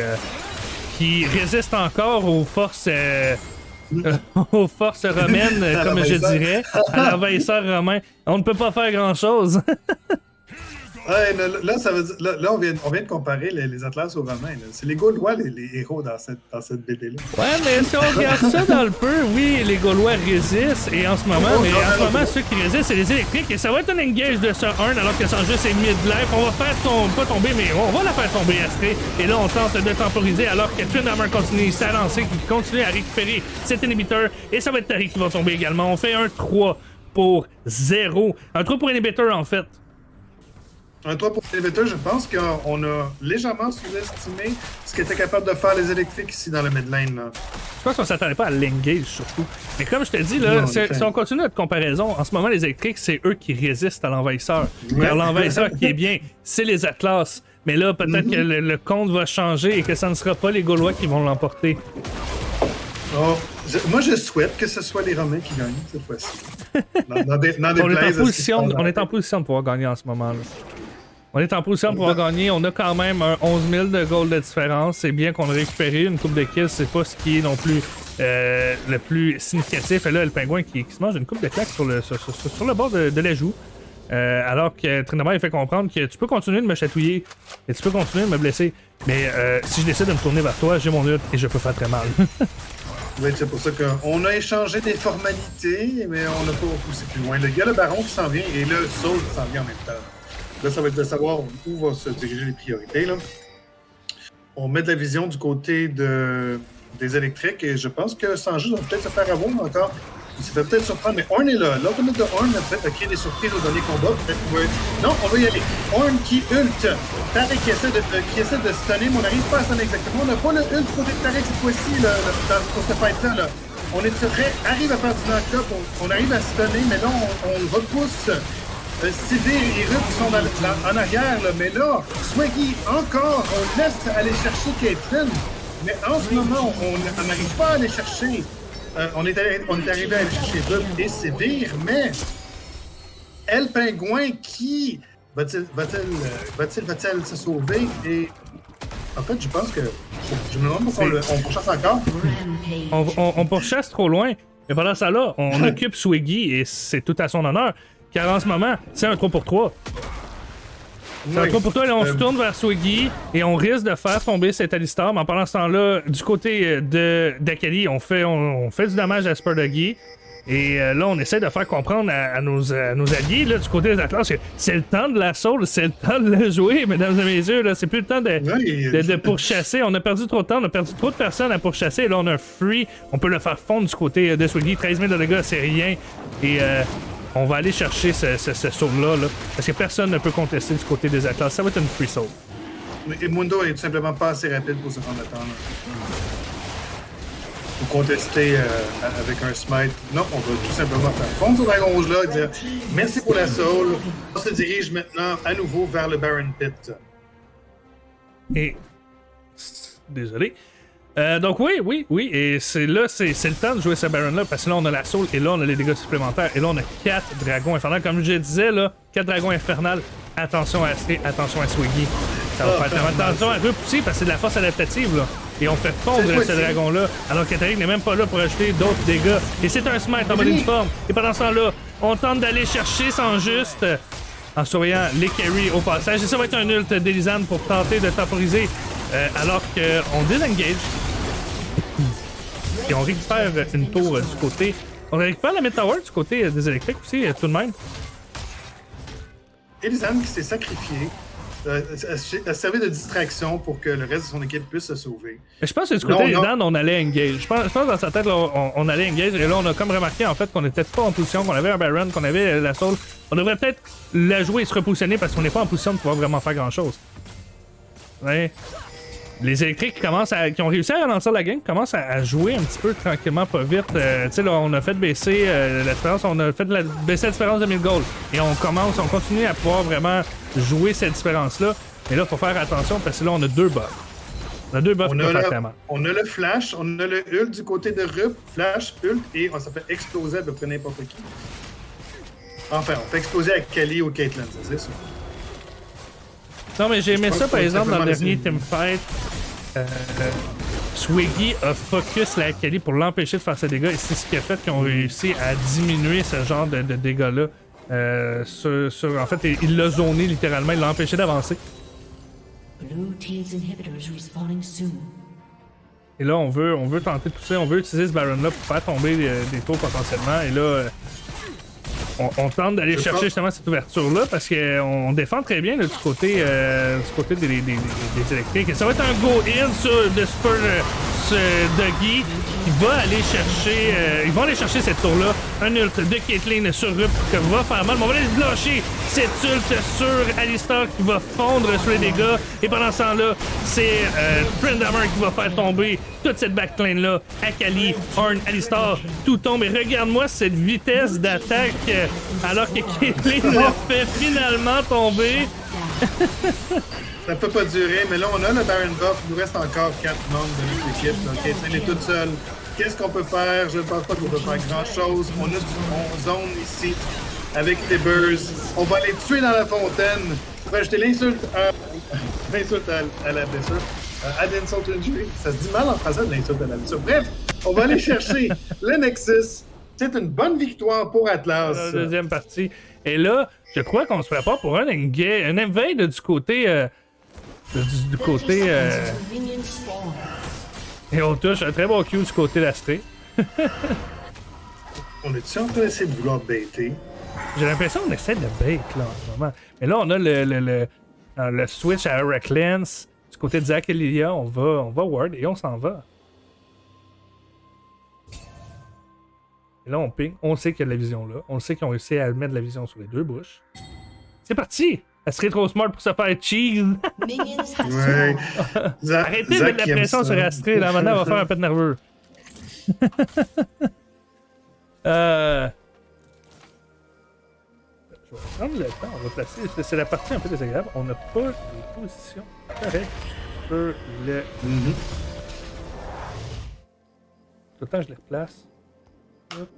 résiste encore aux forces romaines, comme je dirais, à l'envahisseur romain. On ne peut pas faire grand-chose. Ouais, là, ça veut dire, là on vient de comparer les Atlas aux Romains. C'est les Gaulois les héros dans cette BD-là. Ouais, mais si on regarde ça dans le peu, oui, les Gaulois résistent. Et en ce moment, ceux qui résistent, c'est les électriques. Et ça va être un engage de ce 1 alors que sans juste est mid-life. On va faire pas tomber, mais on va la faire tomber Astrée. Et là, on tente de temporiser alors que Twin Hammer continue à lancer, qui continue à récupérer cet inhibiteur. Et ça va être Tariq qui va tomber également. On fait un 3 pour 0. Un 3 pour inhibiteur, en fait. Un 3 pour l'inhibiteur, je pense qu'on a légèrement sous-estimé ce qu'étaient capables de faire les électriques ici dans le mid lane. Là. Je pense qu'on s'attendait pas à l'engage surtout. Mais comme je te dis, là, si on continue notre comparaison, en ce moment, les électriques, c'est eux qui résistent à l'envahisseur. Car l'envahisseur qui est bien, c'est les Atlas. Mais là, peut-être que le compte va changer et que ça ne sera pas les Gaulois qui vont l'emporter. Oh, moi, je souhaite que ce soit les Romains qui gagnent cette fois-ci. On est en position de pouvoir gagner en ce moment-là. On est en position de pouvoir gagner. On a quand même un 11 000 de gold de différence. C'est bien qu'on ait récupéré une coupe de kills. C'est pas ce qui est non plus le plus significatif. Et là, le pingouin qui se mange une coupe de claques sur le bord de la joue. Alors que Trinidad fait comprendre que tu peux continuer de me chatouiller et tu peux continuer de me blesser. Mais si je décide de me tourner vers toi, j'ai mon ult et je peux faire très mal. Oui, c'est pour ça qu'on a échangé des formalités, mais on n'a pas poussé plus loin. Il y a le baron qui s'en vient et le Soul qui s'en vient en même temps. Là, ça va être de savoir où vont se diriger les priorités. Là. On met de la vision du côté des électriques et je pense que Sanji va peut-être se faire avoir encore Il s'est fait peut-être surprendre, mais Ornn est là. L'ultimate de Ornn a peut-être créé des surprises au dernier combat. Peut-être non, on va y aller. Ornn qui ult. Tarek qui essaie de stunner, mais on n'arrive pas à stunner exactement. On n'a pas le ult du côté de Tarek cette fois-ci, pour cette fight-là. Là. On est arrive à faire du knock-up, on arrive à stunner, mais là, on repousse Sivir et Rup qui sont en arrière. Là. Mais là, Swaggy, encore, on laisse aller chercher Caitlyn. Mais en ce moment, on n'arrive pas à aller chercher. On est arrivé à aller chercher Rup et Sivir, mais El Pingouin qui va-t-il se sauver? Et en fait, je pense que je me demande pourquoi on pourchasse encore. On pourchasse trop loin. Mais pendant ça là, on occupe Swiggy et c'est tout à son honneur. Car en ce moment, c'est un 3 pour 3. C'est un 3 pour 3 et là, on se tourne vers Swiggy et on risque de faire tomber cet Alistar. Mais pendant ce temps-là, du côté d'Akali, on fait du dommage à Spurduggy. Et là, on essaie de faire comprendre à nos alliés là, du côté des Atlas que c'est le temps de la soul, c'est le temps de le jouer, mesdames et messieurs. Là, c'est plus le temps de pourchasser. On a perdu trop de temps, on a perdu trop de personnes à pourchasser. Et là, on a un free. On peut le faire fondre du côté de Swiggy. 13 000 de dégâts, c'est rien. Et on va aller chercher ce soul-là. Là, parce que personne ne peut contester du côté des Atlas. Ça va être une free soul. Et Mundo est tout simplement pas assez rapide pour se rendre à temps. Pour contester avec un smite. Non, on va tout simplement faire fondre ce dragon rouge-là et dire merci pour la soul. On se dirige maintenant à nouveau vers le Baron Pit. Et. Désolé. Donc oui, et c'est le temps de jouer ce Baron-là, parce que là on a la soul et là on a les dégâts supplémentaires. Et là on a 4 dragons infernales. Comme je disais, là, 4 dragons infernales. Attention à Astrid, attention à Swiggy. Ça va faire attention à repousser parce que c'est de la force adaptative là. Et on fait fondre ce dragon-là, alors que Tariq n'est même pas là pour ajouter d'autres dégâts. Et c'est un smite en mode uniforme. Et pendant ce temps-là, on tente d'aller chercher sans juste, en surveillant les carries au passage. Et ça va être un ult d'Elisane pour tenter de temporiser, alors qu'on désengage. Et on récupère une tour du côté. On récupère la mid-tower du côté des électriques aussi, tout de même. Elisane qui s'est sacrifiée. Elle servait de distraction pour que le reste de son équipe puisse se sauver. Mais je pense que du côté d'Elisane, on allait engage. Je pense dans sa tête, là, on allait engage. Et là, on a comme remarqué en fait qu'on n'était pas en position, qu'on avait un Baron, qu'on avait la soul. On devrait peut-être la jouer et se repositionner parce qu'on n'est pas en position de pouvoir vraiment faire grand-chose. Ouais. Les électriques qui ont réussi à ralentir la game commencent à jouer un petit peu tranquillement, pas vite. Tu sais, là, on a fait baisser l'espérance, baisser la différence de 1000 gold. Et on continue à pouvoir vraiment jouer cette différence-là. Et là, il faut faire attention parce que là, on a 2 buffs. On a 2 buffs qui peuvent faire très mal. On a le flash, on a le ult du côté de Rup, flash, ult, et on s'est fait exploser à peu près n'importe qui. Enfin, on fait exploser à Kali ou Caitlyn, c'est ça. Non, mais j'ai aimé ça, par exemple, dans le dernier teamfight. Swiggy a focus la Akali pour l'empêcher de faire ses dégâts, et c'est ce qui a fait qu'ils ont réussi à diminuer ce genre de dégâts-là. En fait, il l'a zoné littéralement, il l'a empêché d'avancer. Et là, on veut tenter de pousser, on veut utiliser ce Baron-là pour faire tomber des tours potentiellement, et là... On tente d'aller chercher justement cette ouverture-là parce qu'on défend très bien là, du côté des électriques. Et ça va être un go-in de Spurduggy qui va aller chercher. Ils vont aller chercher cette tour-là. Un ult de Caitlyn sur Rup qui va faire mal. Mais on va aller blancher cette ult sur Alistar qui va fondre sur les dégâts. Et pendant ce temps-là, c'est Trindammer qui va faire tomber toute cette backline-là. Akali, Ornn, Alistar, tout tombe. Et regarde-moi cette vitesse d'attaque alors que Caitlyn l'a fait finalement tomber. Ça peut pas durer, mais là, on a le Baron buff. Il nous reste encore 4 membres de notre équipe. Donc, Caitlyn est toute seule. Qu'est-ce qu'on peut faire? Je ne pense pas qu'on peut faire grand-chose. On zone ici avec les Tibbers. On va les tuer dans la fontaine. On va ajouter l'insulte à la blessure. Add insult to injury. Ça se dit mal en français de l'insulte à la blessure. Bref, on va aller chercher le Nexus. C'est une bonne victoire pour Atlas. La deuxième partie. Et là, je crois qu'on se prépare pour un invade du côté... du côté... Et on touche un très bon Q du côté d'Astrée. On est-tu en train d'essayer de vouloir baiter? J'ai l'impression qu'on essaie de bait là en ce moment. Mais là, on a le switch à Recklance. Du côté de Zac et Lilia, on va ward et on s'en va. Et là, on ping. On sait qu'il y a de la vision là. On sait qu'ils ont réussi à mettre de la vision sur les deux bouches. C'est parti! Elle serait trop smart pour se faire cheese! Ouais. Arrêtez de mettre de la pression sur Astrid, là, maintenant, elle va faire un peu de nerveux. Je vais prendre le temps, on va placer. C'est la partie un peu désagréable. On n'a pas les positions correctes sur le. Tout le temps, je les replace. Hop,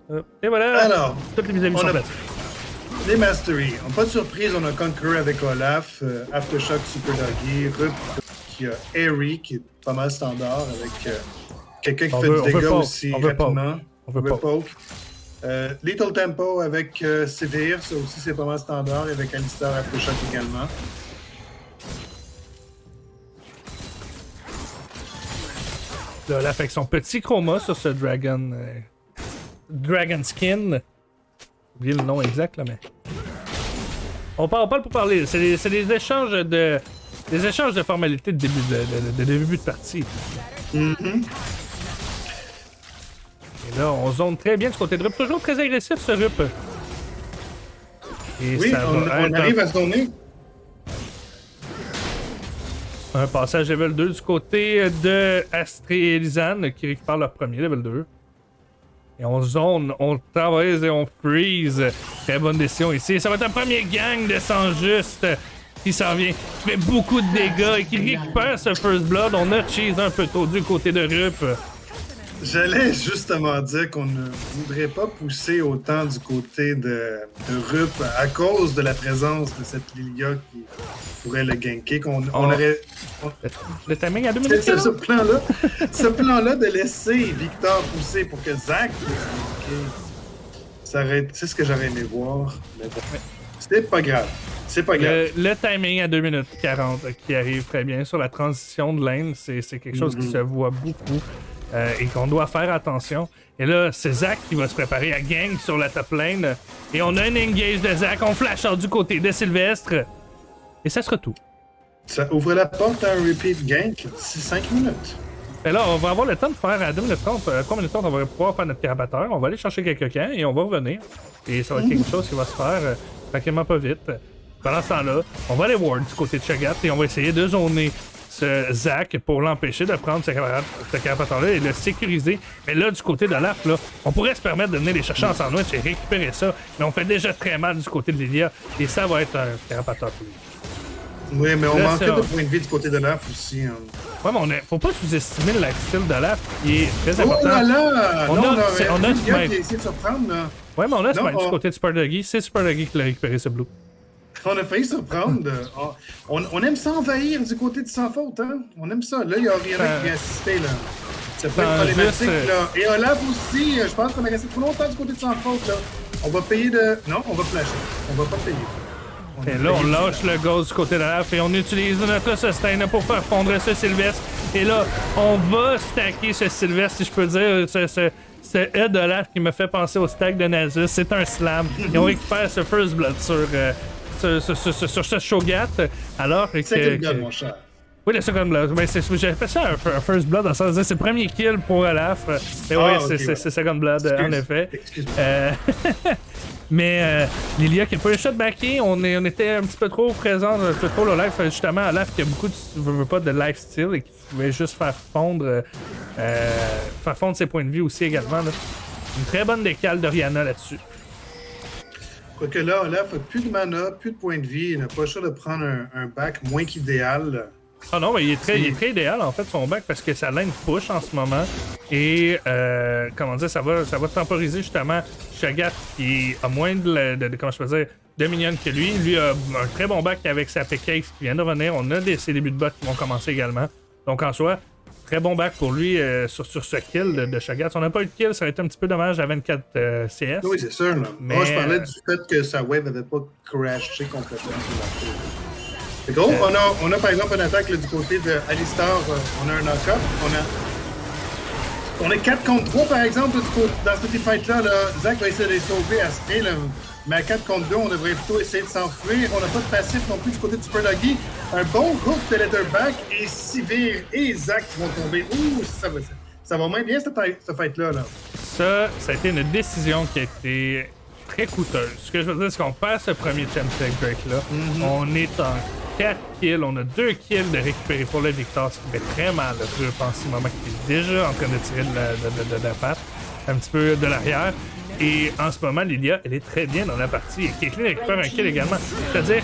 hop. Et voilà! Alors, toutes les vis-à-vis sont placées. Les Mastery. Pas de surprise, on a Conqueror avec Olaf, Aftershock Super Doggy, Rup qui a Airy qui est pas mal standard avec quelqu'un qui fait du dégât aussi rapidement. On veut Poke. Little Tempo avec Severe, ça aussi c'est pas mal standard, avec Alistar Aftershock également. Là, Olaf avec son petit chroma sur ce Dragon. Dragon Skin. J'ai oublié le nom exact là, mais. On parle pour parler. C'est des échanges de. Des échanges de formalités de début de partie. Mm-hmm. Et là, on zone très bien du côté de Rup. Toujours très agressif ce Rup. Et oui, ça on arrive à se donner. Un passage level 2 du côté de Astrid et Lisanne qui récupèrent leur premier level 2. Et on zone, on travaille et on freeze. Très bonne décision ici. Ça va être un premier gang de sang juste qui s'en vient, qui fait beaucoup de dégâts et qui récupère ce First Blood. On a cheese un peu tôt du côté de Rup. J'allais justement dire qu'on ne voudrait pas pousser autant du côté de Rup à cause de la présence de cette Lilia qui pourrait le ganker. Le timing à 2 minutes. C'est ce plan-là de laisser Victor pousser pour que Zach c'est ce que j'aurais aimé voir. Mais bon, c'est pas grave. C'est pas grave. Le timing à 2 minutes 40 qui arrive très bien sur la transition de lane, c'est quelque chose qui se voit beaucoup. Et qu'on doit faire attention. Et là, c'est Zach qui va se préparer à gang sur la top lane. Et on a un engage de Zach. On flash out du côté de Sylvestre. Et ça sera tout. Ça ouvre la porte à un repeat gank d'ici 5 minutes. Et là, on va avoir le temps de faire à 2 minutes 30. 3 minutes 30, on va pouvoir faire notre carapateur. On va aller chercher quelques camps et on va revenir. Et ça va être quelque chose qui va se faire tranquillement pas vite. Pendant ce temps-là, on va aller ward du côté de Chagat et on va essayer de zoner ce Zach pour l'empêcher de prendre ce carapateur-là et le sécuriser. Mais là, du côté de Olaf, là, on pourrait se permettre de venir les chercher en sandwich et récupérer ça. Mais on fait déjà très mal du côté de Lilia et ça va être un carapateur pour lui. Oui, mais on manquait de points de vie du côté de Olaf aussi. Hein. Ouais, mais faut pas sous-estimer le lifestyle d'Olaf qui est très important. Oh là là! On a Lilia qui a essayé de se prendre, là. Ouais, mais on a smite du côté de Super Doggy. C'est Super Doggy qui l'a récupéré ce blue. On a failli se prendre. On aime ça envahir du côté de Sans Faute, hein? On aime ça. Là, il y a rien qui a assisté, là. Ça peut être problématique, là. Et Olaf aussi, je pense qu'on a resté trop longtemps du côté de Sans Faute, là. On va payer de... Non, on va flasher. On va pas payer. Et là, on lâche le ghost du côté de Olaf et on utilise notre sustain pour faire fondre ce Sylvestre. Et là, on va stacker ce Sylvestre, si je peux dire. Ce head de Olaf qui me fait penser au stack de Nasus. C'est un slam. Et on récupère ce First Blood sur ce Shogat, alors que... Second Blood, mon cher. Oui, le Second Blood. Mais j'appelle ça un First Blood, dans le sens de c'est le premier kill pour Olaf. Mais oui, c'est Second Blood, en effet. Mais Lilia qui a pas eu le shot backé, on était un petit peu trop présent, un peu trop le live, justement, Olaf qui a beaucoup de lifestyle et qui pouvait juste faire fondre ses points de vie aussi également. Là. Une très bonne décale d'Oriana là-dessus. Quoique là, Olaf a plus de mana, plus de points de vie, il n'a pas le choix de prendre un back moins qu'idéal. Ah non, mais il est très idéal en fait son back parce que sa lane push en ce moment et comment dire, ça va temporiser justement Chagat qui a moins de comment je peux dire, de minions que lui. Lui a un très bon back avec sa PK qui vient de revenir. On a ses débuts de bot qui vont commencer également. Donc en soi, très bon back pour lui sur ce kill de Chagat. Si on n'a pas eu de kill, ça aurait été un petit peu dommage à 24 CS. Oui, c'est sûr. Là. Mais, moi, je parlais du fait que sa wave n'avait pas crashé complètement sur la tour. C'est gros, on a par exemple une attaque là, du côté de Alistar, on a un knock-up, on est 4 contre 3 par exemple dans cette fight-là, Zach va essayer de les sauver à ce là. Mais à 4 contre 2, on devrait plutôt essayer de s'enfuir. On n'a pas de passif non plus du côté du Super Doggy. Un bon hook de Letterback et Sivir et Zach qui vont tomber. Ouh, ça va moins bien cette fight-là. Là. ça a été une décision qui a été très coûteuse. Ce que je veux dire, c'est qu'on perd ce premier Champion Break-là. On est en 4 kills, on a 2 kills de récupérer pour la victoire, ce qui fait très mal. Je pense en ce moment qu'il est déjà en train de tirer de la patte, un petit peu de l'arrière. Et en ce moment, Lilia, elle est très bien dans la partie. Et Caitlyn récupère un kill également. C'est-à-dire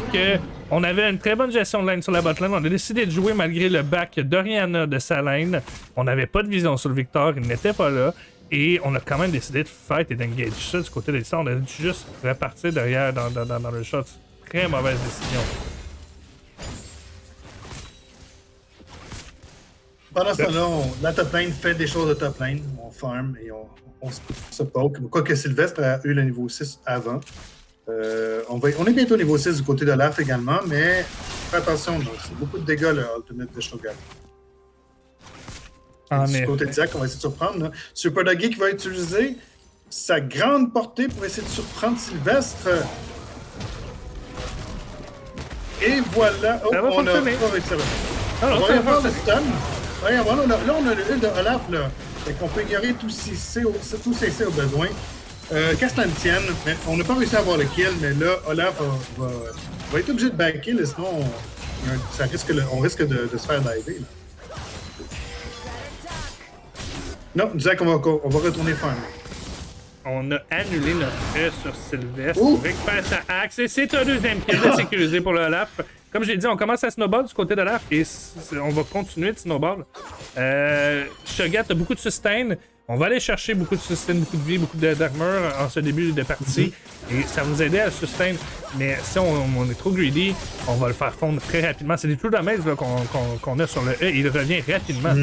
qu'on avait une très bonne gestion de lane sur la botlane. On a décidé de jouer malgré le back d'Orianna de sa lane. On n'avait pas de vision sur le Victor, il n'était pas là. Et on a quand même décidé de fight et d'engage ça du côté des sorts. On a dû juste repartir derrière dans le shot. Très mauvaise décision. Pendant ce temps-là, la top lane fait des choses de top lane. On farm et on se poke. Quoique Sylvestre a eu le niveau 6 avant. On est bientôt au niveau 6 du côté de l'AF également, mais fais attention, c'est beaucoup de dégâts le Ultimate de Shogun. Du côté de Zach, on va essayer de surprendre. Là. Super Doggy qui va utiliser sa grande portée pour essayer de surprendre Sylvestre. Et voilà. Oh, ça va on a fonctionner. pas réussi à le Ah non, on ça va va voir le stun. Regarde, là, on a le heal de Olaf. Là. Fait qu'on peut ignorer tous ces C au besoin. Qu'à cela ne tienne, mais on n'a pas réussi à avoir le kill, mais là, Olaf va être obligé de back-kill, sinon on risque de se faire diver. Là. Non, Jack, on va retourner farm. On a annulé notre E sur Sylvestre. On récupère sa axe et c'est un deuxième kill de sécurisé pour le Olaf. Comme je l'ai dit, on commence à snowball du côté de l'Olaf et on va continuer de snowball. Shogat a beaucoup de sustain. On va aller chercher beaucoup de sustain, beaucoup de vie, beaucoup d'armure en ce début de partie. Et ça va nous aider à le sustain. Mais si on est trop greedy, on va le faire fondre très rapidement. C'est des true damage qu'on a sur le E et il revient rapidement.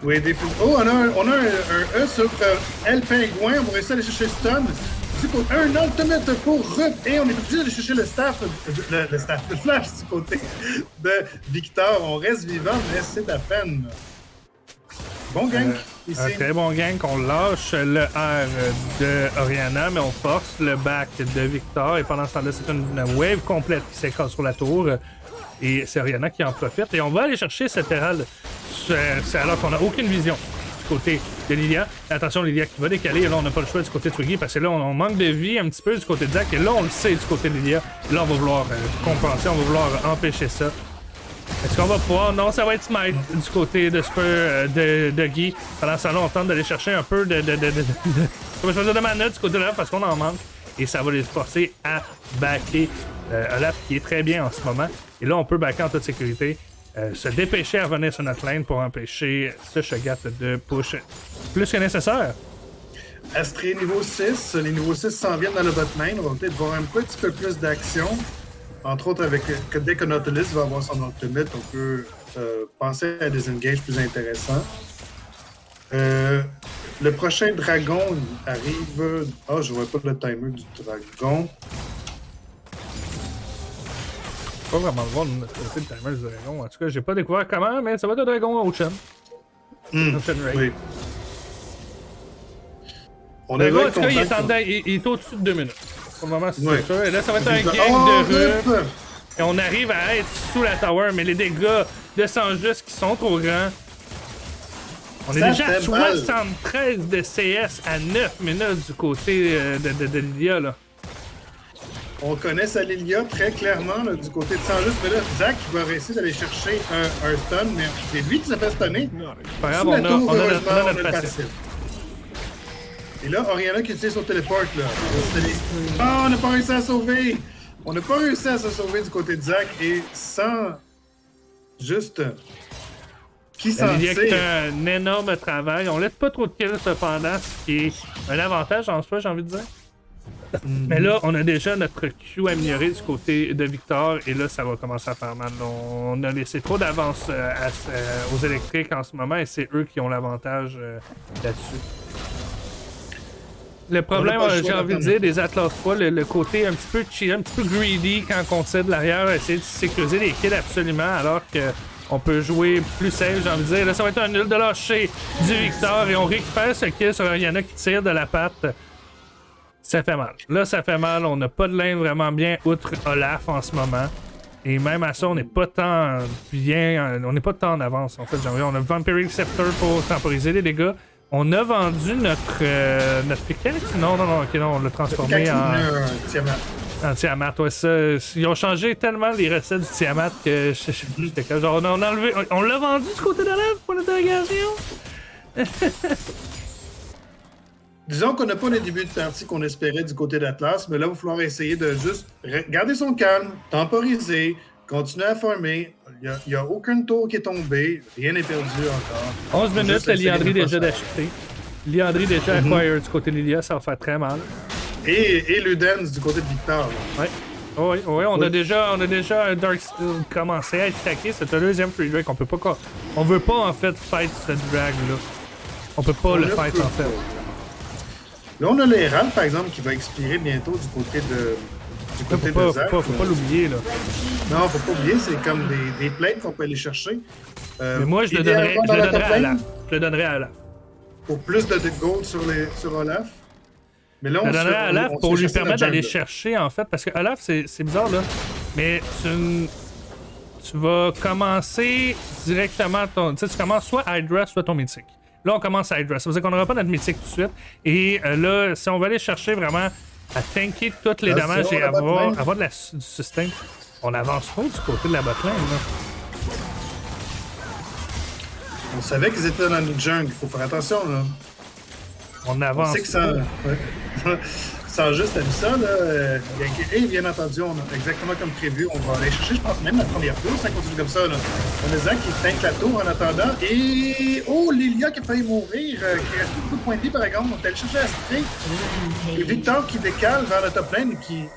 Oui, oh, on a un E sur El Pingouin. On va essayer d'aller chercher le stun. C'est pour un ultimate pour Rup. Et on est obligé d'aller chercher le flash du côté de Victor. On reste vivant, mais c'est à peine. Bon gank ici. Un très bon gank. On lâche le R de Orianna, mais on force le back de Victor. Et pendant ce temps-là, c'est une wave complète qui s'écrase sur la tour. Et c'est Orianna qui en profite. Et on va aller chercher cette herald alors qu'on n'a aucune vision du côté de Lilia. Attention, Lilia qui va décaler. Et là, on n'a pas le choix du côté de Twiggy parce que là, on manque de vie un petit peu du côté de Zach. Et là, on le sait du côté de Lilia. Et là, on va vouloir compenser. On va vouloir empêcher ça. Est-ce qu'on va pouvoir? Non, ça va être Smite du côté de Spur de Guy. Pendant ce temps-là, on tente d'aller chercher un peu de mana du côté de là parce qu'on en manque. Et ça va les forcer à backer Olaf qui est très bien en ce moment. Et là, on peut backer en toute sécurité. Se dépêcher à revenir sur notre lane pour empêcher ce Shogat de push plus que nécessaire. Astrée niveau 6. Les niveaux 6 s'en viennent dans le bot lane. On va peut-être voir un petit peu plus d'action. Entre autres, dès que Nautilus va avoir son ultimate, on peut penser à des engages plus intéressants. Le prochain dragon arrive... Ah, je vois pas le timer du dragon. Pas vraiment le voir le timer du dragon. En tout cas, j'ai pas découvert comment, mais ça va être un dragon Ocean. Ocean Ray. Oui. Le gars, en tout cas, il est au-dessus de 2 minutes. Pour le moment, c'est sûr. Et là, ça va être un gang de Rup. Et on arrive à être sous la tower, mais les dégâts de Sanjus qui sont trop grands. On est déjà à 73 de CS à 9 minutes du côté de Lilia, là. On connaît sa Lilia très clairement là, du côté de Sanjus, mais là, Zach va essayer d'aller chercher un stun, mais c'est lui qui s'est fait stunner. Pas grave, on a notre passif. Et là, Orianna qui utilise son téléport, là. Ah, on n'a pas réussi à sauver! On n'a pas réussi à se sauver du côté de Zach et sans juste qui s'en tire. Il y a un énorme travail. On laisse pas trop de kills cependant, ce qui est un avantage en soi, j'ai envie de dire. Mais là, on a déjà notre Q amélioré du côté de Victor et là, ça va commencer à faire mal. On a laissé trop d'avance aux électriques en ce moment et c'est eux qui ont l'avantage là-dessus. Le problème, j'ai envie de dire, des Atlas 3, le côté un petit peu cheat, un petit peu greedy quand on tire de l'arrière, essayer de sécuriser les kills absolument, alors qu'on peut jouer plus safe, j'ai envie de dire. Là, ça va être un nul de lâcher du Victor et on récupère ce kill sur Orianna qui tire de la patte. Ça fait mal. Là, ça fait mal. On n'a pas de lane vraiment bien, outre Olaf en ce moment. Et même à ça, on n'est pas tant bien. On n'est pas tant en avance, en fait. On a Vampiric Scepter pour temporiser les dégâts. On a vendu notre pickaxe? Non, ok, non, on l'a transformé en Tiamat. Ouais, ça, ils ont changé tellement les recettes du Tiamat que j'étais comme genre, on a enlevé, on l'a vendu du côté de l'Olaf pour l'interrogation? Disons qu'on n'a pas le début de partie qu'on espérait du côté d'Atlas, mais là, il va falloir essayer de juste garder son calme, temporiser, continuer à farmer. Il n'y a aucun tour qui est tombé, rien n'est perdu encore. 11 minutes, la Liandry déjà d'acheter. Liandry déjà acquired du côté de Lilia, ça va faire très mal. Et Ludens du côté de Victor. Ouais. Oui, on a déjà un Dark Steel commencé à être attaqué. C'est le deuxième free drag. On veut pas en fait fight cette drag là. On peut pas le fight en fait. Là, on a l'Hérald, par exemple, qui va expirer bientôt du côté de Zach. Faut pas l'oublier, là. Non, faut pas oublier, c'est comme des plaintes qu'on peut aller chercher. Mais moi, je le donnerais à Olaf. Je le donnerais à Olaf. Pour plus de gold sur Olaf. Mais là, je le donnerais à Olaf pour lui permettre d'aller chercher, en fait, parce que Olaf, c'est bizarre, là. Mais tu vas commencer directement tu commences soit Hydra, soit ton mythique. Là, on commence à Hydra. Ça veut dire qu'on n'aura pas notre mythique tout de suite. Et là, si on va aller chercher vraiment à tanker tous les dommages et avoir du sustain, on avance trop du côté de la botlane. On savait qu'ils étaient dans le jungle. Il faut faire attention, là. On avance. On sait que ça... Sans juste à ça, là, et bien entendu, on a exactement comme prévu, on va aller chercher, je pense, même la première tour, ça continue comme ça. Là. On a Zach qui tank la tour en attendant. Et oh, Lilia qui a failli mourir, qui reste beaucoup de points de vie par exemple. On est allé chercher Astrid. Et Victor qui décale vers la top lane et qui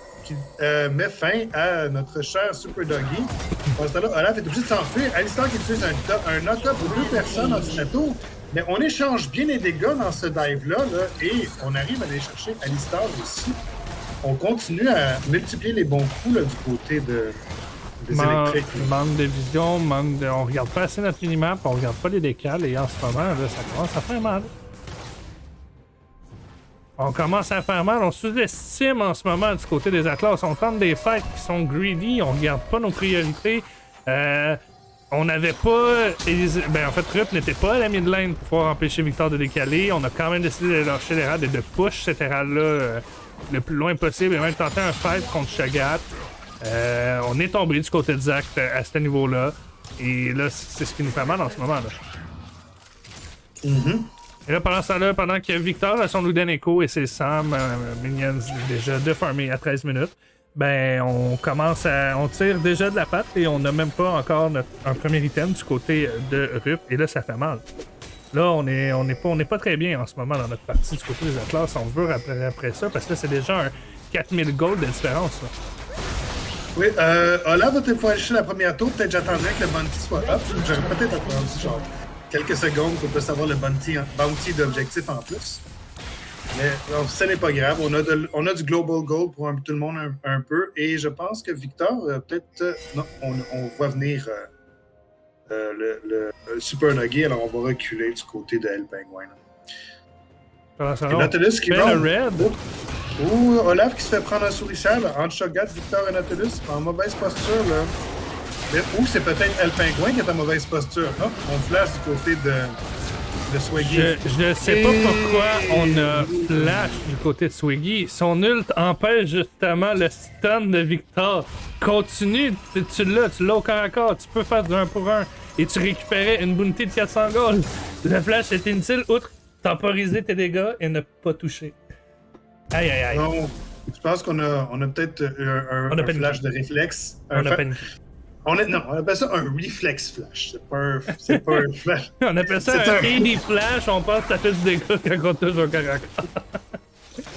met fin à notre cher Super Doggy. Pendant ce temps-là, Olaf est obligé de s'enfuir. Alistar qui utilise un knock-up pour 2 personnes dans une tour. Mais on échange bien les dégâts dans ce dive-là, là, et on arrive à aller chercher Alistar aussi. On continue à multiplier les bons coups là, du côté des électriques. Manque de vision, on regarde pas assez notre minimap, on regarde pas les décals, et en ce moment, là, ça commence à faire mal. On commence à faire mal, on sous-estime en ce moment du côté des Atlas. On tente des fights qui sont greedy, on regarde pas nos priorités. On n'avait pas... en fait, Rup n'était pas à la mid-lane pour pouvoir empêcher Victor de décaler. On a quand même décidé de lâcher l'Hérald et de push cet Hérald-là le plus loin possible et même tenter un fight contre Chagat. On est tombé du côté de Zach à ce niveau-là. Et là, c'est ce qui nous fait mal en ce moment. Là. Et là, pendant ce temps-là, pendant que Victor a son Luden Echo et ses Sam Minions déjà de farmer à 13 minutes, ben, on tire déjà de la patte et on n'a même pas encore un premier item du côté de Rup. Et là, ça fait mal. Là, on n'est pas très bien en ce moment dans notre partie du côté des Atlas. On veut après ça parce que là, c'est déjà un 4000 gold de différence. Là. Oui, Olaf va peut-être aller chercher la première tour. Peut-être j'attendrais que le bounty soit up. J'aurais peut-être attendu genre quelques secondes pour peut savoir le bounty d'objectif en plus. Mais ce n'est pas grave, on a du global gold pour tout le monde un peu, et je pense que Victor, peut-être, non, on voit venir le Super Nugget, alors on va reculer du côté de El Penguin. Et Nautilus qui va. Ou Olaf qui se fait prendre un souricial entre Shogat, Victor et Nautilus en mauvaise posture. Là. Ou c'est peut-être El Penguin qui est en mauvaise posture. Non? On flash du côté de Swiggy. Je ne sais pas pourquoi on a flash du côté de Swiggy. Son ult empêche justement le stun de Victor. Continue, tu l'as au corps à corps, tu peux faire du 1 pour 1 et tu récupérais une bounty de 400 gold. Le flash est inutile, outre temporiser tes dégâts et ne pas toucher. Aïe aïe aïe. Non, je pense qu'on a peut-être un flash de réflexe. On appelle ça un reflex flash. C'est pas un flash. On appelle ça un AD flash, on pense que ça fait du dégât quand on touche au corps à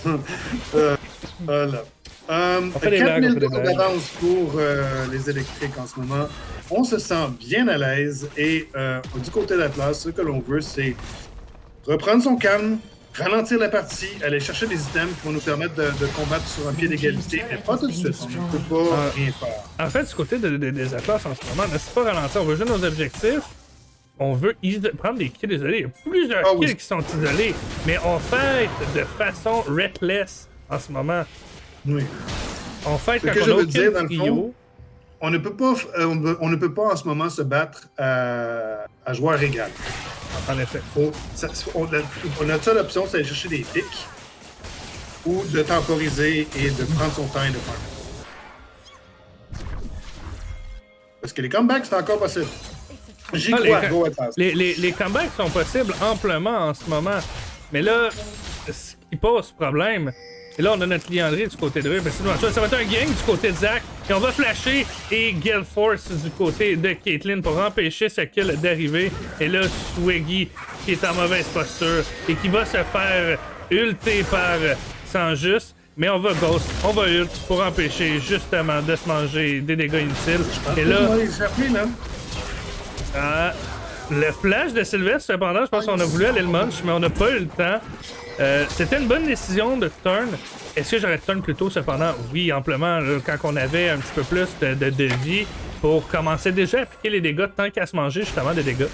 corps. Voilà. 4000 d'avance pour les électriques en ce moment. On se sent bien à l'aise et du côté d'Atlas, ce que l'on veut, c'est reprendre son calme, ralentir la partie, aller chercher des items qui vont nous permettre de combattre sur un pied d'égalité, mais pas tout de suite. On ne peut pas rien faire. En fait, du côté des Atlas en ce moment, c'est pas ralentir, on veut juste nos objectifs. On veut prendre des kills isolés. Il y a plusieurs kills qui sont isolés, mais on fait de façon reckless en ce moment. Oui. On fait quand on a aucun trio. On ne peut pas en ce moment se battre à joueur égal. En effet. On a ça l'option, c'est d'aller chercher des pics ou de temporiser et de prendre son temps et de faire. Parce que les comebacks, c'est encore possible. J'y crois, go ahead. Les comebacks sont possibles amplement en ce moment. Mais là, ce qui pose problème, et là on a notre liandry du côté de Rup. Ça va être un gang du côté de Zach. Et on va flasher et Gale Force du côté de Caitlyn pour empêcher ce kill d'arriver. Et là, Swaggy qui est en mauvaise posture et qui va se faire ulter par Sanjus. Mais on va Ghost, on va ult pour empêcher justement de se manger des dégâts inutiles. Et là, le flash de Sylvestre, cependant, je pense qu'on a voulu aller le munch, mais on n'a pas eu le temps. C'était une bonne décision de turn. Est-ce que j'aurais turn plus tôt, cependant? Oui, amplement, là, quand on avait un petit peu plus de vie pour commencer déjà à appliquer les dégâts tant qu'à se manger justement des dégâts.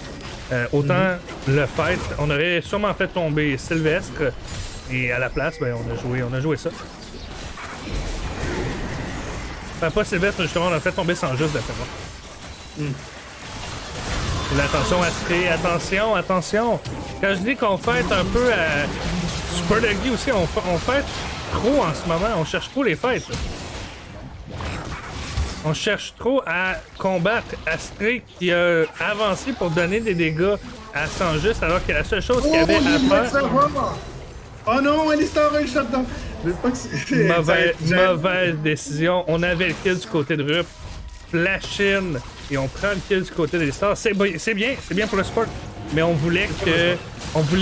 Autant le fait, on aurait sûrement fait tomber Sylvestre et à la place, ben, on a joué ça. Enfin, pas Sylvestre, justement, on a fait tomber Sanjus d'après moi. Et là, attention à se attention. Quand je dis qu'on fait un peu à Super Doggy aussi, on fait trop en ce moment. On cherche trop les fêtes. On cherche trop à combattre Astrid qui a avancé pour donner des dégâts à Sanjus alors que la seule chose qu'il avait à faire... Oh non, Alistar a eu le shutdown! Mauvaise décision. On avait le kill du côté de Rup. Flash-in et on prend le kill du côté des stars. C'est bien pour le sport. Mais on voulait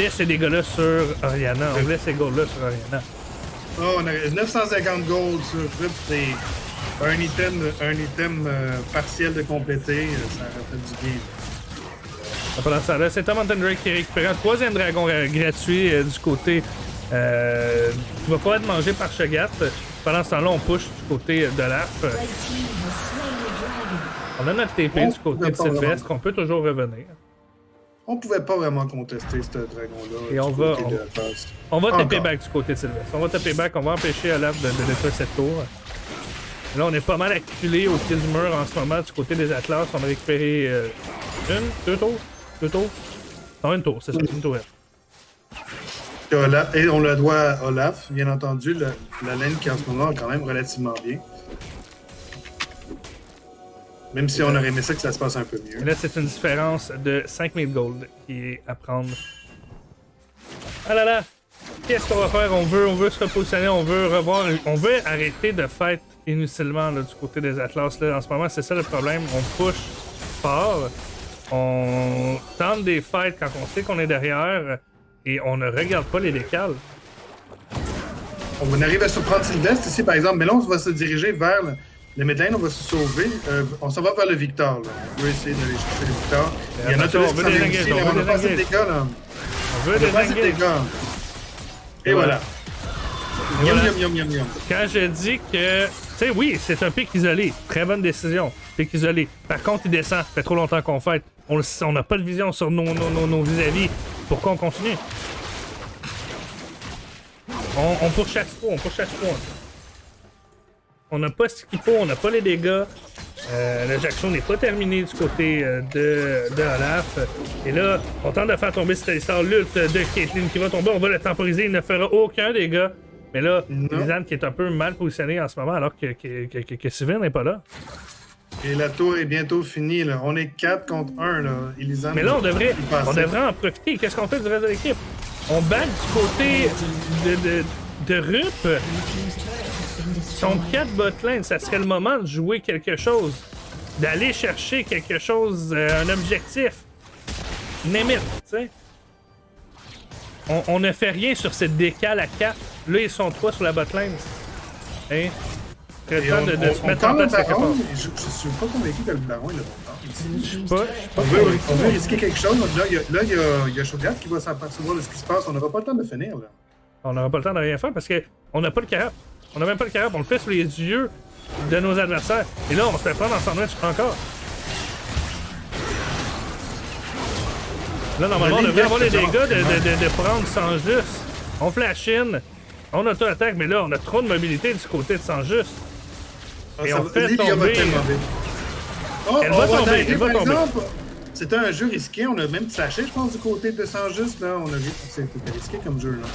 ces dégâts-là sur Orianna. On voulait ces goals-là sur Orianna. Oh, on a 950 gold sur Rup. C'est un item partiel de compléter. Ça aurait fait du bien. Pendant ce temps-là, c'est Tom Mountain Drake qui récupère un troisième dragon gratuit du côté qui va pas être mangé par Shogat. Pendant ce temps-là, on push du côté de l'AF. On a notre TP du côté de Sylvestre, qu'on peut toujours revenir. On pouvait pas vraiment contester ce dragon-là. Et on va taper back du côté de Sylvestre. On va taper back, on va empêcher Olaf de détruire cette tour. Là, on est pas mal acculé au pied du mur en ce moment du côté des Atlas. On a récupéré deux tours. Non, une tour, c'est ça, une tour. Et on le doit à Olaf, bien entendu, la laine qui en ce moment est quand même relativement bien. Même si on aurait aimé ça que ça se passe un peu mieux. Et là, c'est une différence de 5000 gold qui est à prendre. Ah là là! Qu'est-ce qu'on va faire? On veut se repositionner, on veut arrêter de fight inutilement là, du côté des Atlas. Là. En ce moment, c'est ça le problème. On push fort. On tente des fights quand on sait qu'on est derrière et on ne regarde pas les décales. On arrive à surprendre Sylvestre ici, par exemple, mais là, on va se diriger vers le midlane, on va se sauver. On s'en va vers le Victor. Là. On veut essayer d'aller chercher le Victor. Il y en a tous qui s'en viennent ici. On a pas assez de dégâts. Là. On veut pas assez de dégâts. Et voilà. Yum. Quand je dis que... Tu sais, oui, c'est un pic isolé. Très bonne décision. Pic isolé. Par contre, il descend. Ça fait trop longtemps qu'on fait. On n'a pas de vision sur nos vis-à-vis. Pourquoi on continue? On pourchasse trop. On n'a pas ce qu'il faut. On n'a pas les dégâts. Le Jackson n'est pas terminé du côté de Olaf. Et là, on tente de faire tomber cette histoire lutte de Caitlyn qui va tomber. On va le temporiser. Il ne fera aucun dégât. Mais là, Lisanne qui est un peu mal positionné en ce moment alors que Sylvain n'est pas là. Et la tour est bientôt finie. Là. On est 4 contre 1. Là. Lisanne, mais là, on devrait en profiter. Qu'est-ce qu'on fait du reste de l'équipe? On bat du côté de Rup. Son 4 botlane, ça serait le moment de jouer quelque chose. D'aller chercher quelque chose, un objectif. Name it, tu sais. On ne fait rien sur cette décale à 4. Là, ils sont 3 sur la botlane. Hein? C'est le temps de se mettre en place quelque part. Je suis pas convaincu que le baron est le bon temps. Je sais pas. On veut risquer quelque chose. Là, il y a Shogat qui va s'apercevoir de ce qui se passe. On n'aura pas le temps de finir. Là. On n'aura pas le temps de rien faire parce qu'on n'a pas le carap. On n'a même pas le carap. On le fait sous les yeux de nos adversaires. Et là, on se fait prendre en sandwich encore. Là, normalement, on devrait avoir les dégâts de prendre Sanjus. On flash in. On auto-attaque, mais là, on a trop de mobilité du côté de Sanjus. Et on fait tomber... Elle va tomber. c'était un jeu risqué. On a même flashé, je pense, du côté de Sans-Juste. Là, on a vu que c'était risqué comme jeu. Là.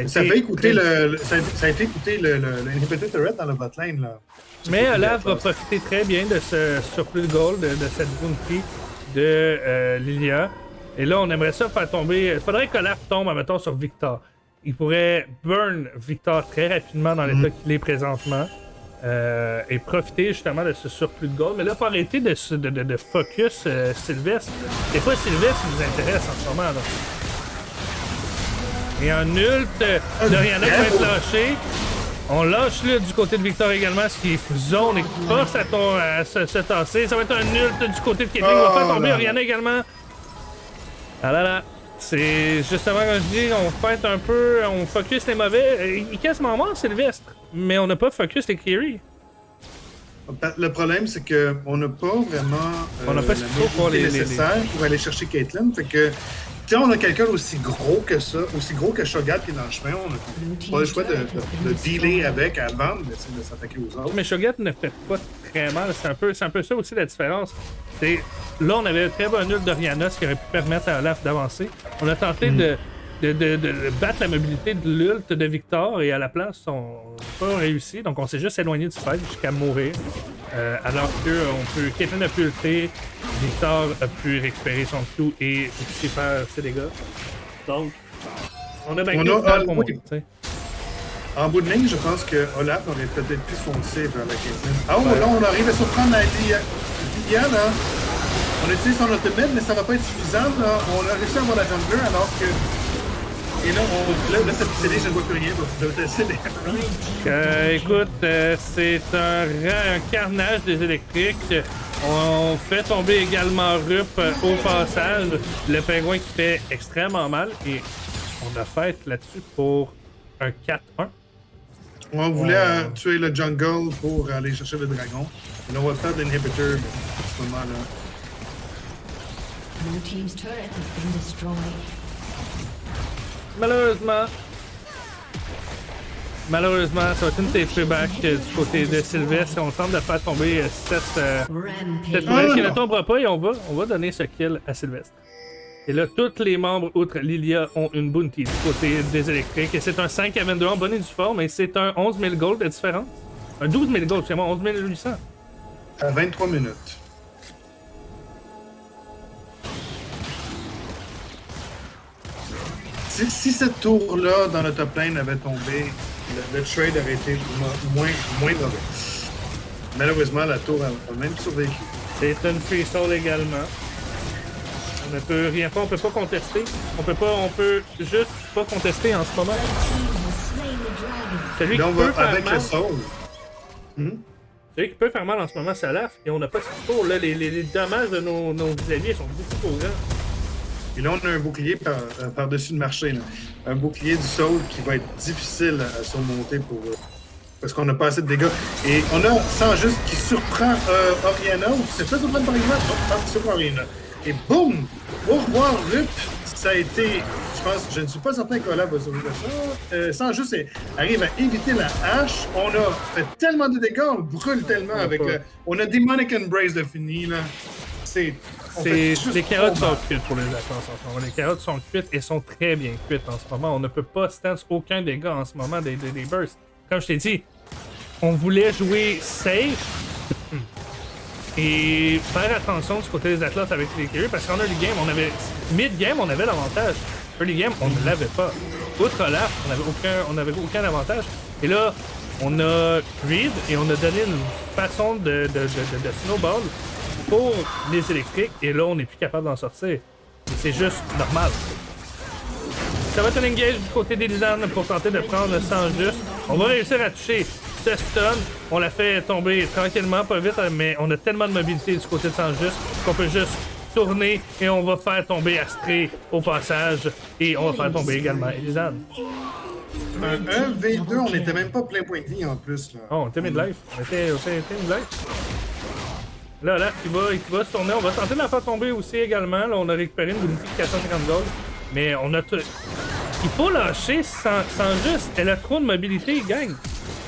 Ça fait écouter ça a fait écouter l'inhibitor turret dans le botlane. Là. Mais Olaf va profiter très bien de ce surplus de gold, de cette bounty de Lilia. Et là, on aimerait ça faire tomber. Il faudrait qu'Olaf tombe, admettons, sur Victor. Il pourrait burn Victor très rapidement dans l'état qu'il est présentement. Et profiter justement de ce surplus de gold. Mais là, faut arrêter de focus Sylvestre. C'est pas Sylvestre qui nous intéresse en ce moment. Là. Et un ult de Rihanna qui va être lâché. On lâche là du côté de Victor également, ce qui zone et qui force à se tasser. Ça va être un ult du côté de Caitlyn. On va faire tomber Rihanna également. Ah là là. C'est justement quand je dis, on focus les mauvais. Il est quasiment mort, Sylvestre. Mais on n'a pas focus les carry. Le problème, c'est qu'on n'a pas vraiment on n'a pas ce qu'il faut pour nécessaire pour aller chercher Caitlyn. Fait que si on a quelqu'un aussi gros que ça, aussi gros que Shogat qui est dans le chemin, on n'a pas le choix de dealer avec avant d'essayer de s'attaquer aux autres. Mais Shogat ne fait pas très mal. C'est un peu ça aussi la différence. Là, on avait un très bon ult de Rihanna, ce qui aurait pu permettre à Olaf d'avancer. On a tenté de battre la mobilité de l'ult de Victor et à la place, on n'a pas réussi. Donc, on s'est juste éloigné du fight jusqu'à mourir. Alors que Caitlyn a pu ulter, Victor a pu récupérer son Q et faire ses dégâts. Donc, on a bien pour mourir. En bout de ligne, je pense que Olaf aurait peut-être pu foncer vers la Caitlyn. Ah oh, là, on arrive à surprendre la Lilia, là. On utilise son ultimate, mais ça va pas être suffisant. Là. On a réussi à avoir la jungler alors que... Et là, ça pixelé, je ne vois plus rien. Écoute, c'est un carnage des électriques. On fait tomber également Rup au passage. Le pingouin qui fait extrêmement mal. Et on a fait là-dessus pour un 4-1. On voulait tuer le jungle pour aller chercher le dragon. Et là, on va perdre l'inhibitor à ce moment-là. Malheureusement, ça va être une TP back du côté de Sylvestre. On tente de faire tomber cette tourelle qui ne tombera pas et on va donner ce kill à Sylvestre. Et là, tous les membres, outre Lilia, ont une bounty du côté des électriques. Et c'est un 5 à 22 en bonne et due forme, et c'est un 11 000 gold de différence. Un 12 000 gold, c'est moi, 11 800. À 23 minutes. Si cette tour-là, dans le top lane, avait tombé, le trade aurait été moins mauvais. Malheureusement, la tour a même survécu. C'est une free soul également. On ne peut rien faire, on peut pas contester. On peut juste pas contester en ce moment. Celui qui peut faire avec mal, le soul. Celui qui peut faire mal en ce moment, c'est Olaf. Et on n'a pas ce qu'il faut. Là, les dommages de nos vis-à-vis sont beaucoup trop grands. Et là, on a un bouclier par-dessus le marché. Là. Un bouclier du soul qui va être difficile à surmonter parce qu'on n'a pas assez de dégâts. Et on a Sans-Juste qui surprend Orianna, ou qui se fait surprendre par Orianna. Surprend Orianna. Et boum! Au revoir, Rup! Ça a été... Je ne suis pas certain qu'Olaf va survivre à ça. Sans-Juste arrive à éviter la hache. On a fait tellement de dégâts, on brûle tellement avec le... On a Demonic Embrace de fini, là. Les carottes sont cuites pour les attaques en ce moment. Les carottes sont cuites et sont très bien cuites en ce moment. On ne peut pas stance aucun dégât en ce moment des bursts. Comme je t'ai dit, on voulait jouer safe et faire attention du côté des athlètes avec les carry parce qu'en early game, mid-game, on avait l'avantage. Early game, on ne l'avait pas. Outre Olaf, on n'avait aucun avantage. Et là, on a Creed et on a donné une façon de snowball pour les électriques, et là, on n'est plus capable d'en sortir. Et c'est juste normal. Ça va être un engage du côté des Lisanne pour tenter de prendre le Sans-Juste. On va réussir à toucher ce stun. On l'a fait tomber tranquillement, pas vite, mais on a tellement de mobilité du côté de Sans-Juste qu'on peut juste tourner et on va faire tomber Astrée au passage. Et on va faire tomber également Lisanne. Un 1v2, on n'était même pas plein point de vie en plus. Là. Oh, on était mid-life. On était mid-life. Là, il va se tourner. On va tenter de la faire tomber aussi également. Là, on a récupéré une bounty de 450 gold. Mais on a tout. Il faut lâcher sans juste. Elle a trop de mobilité, gang.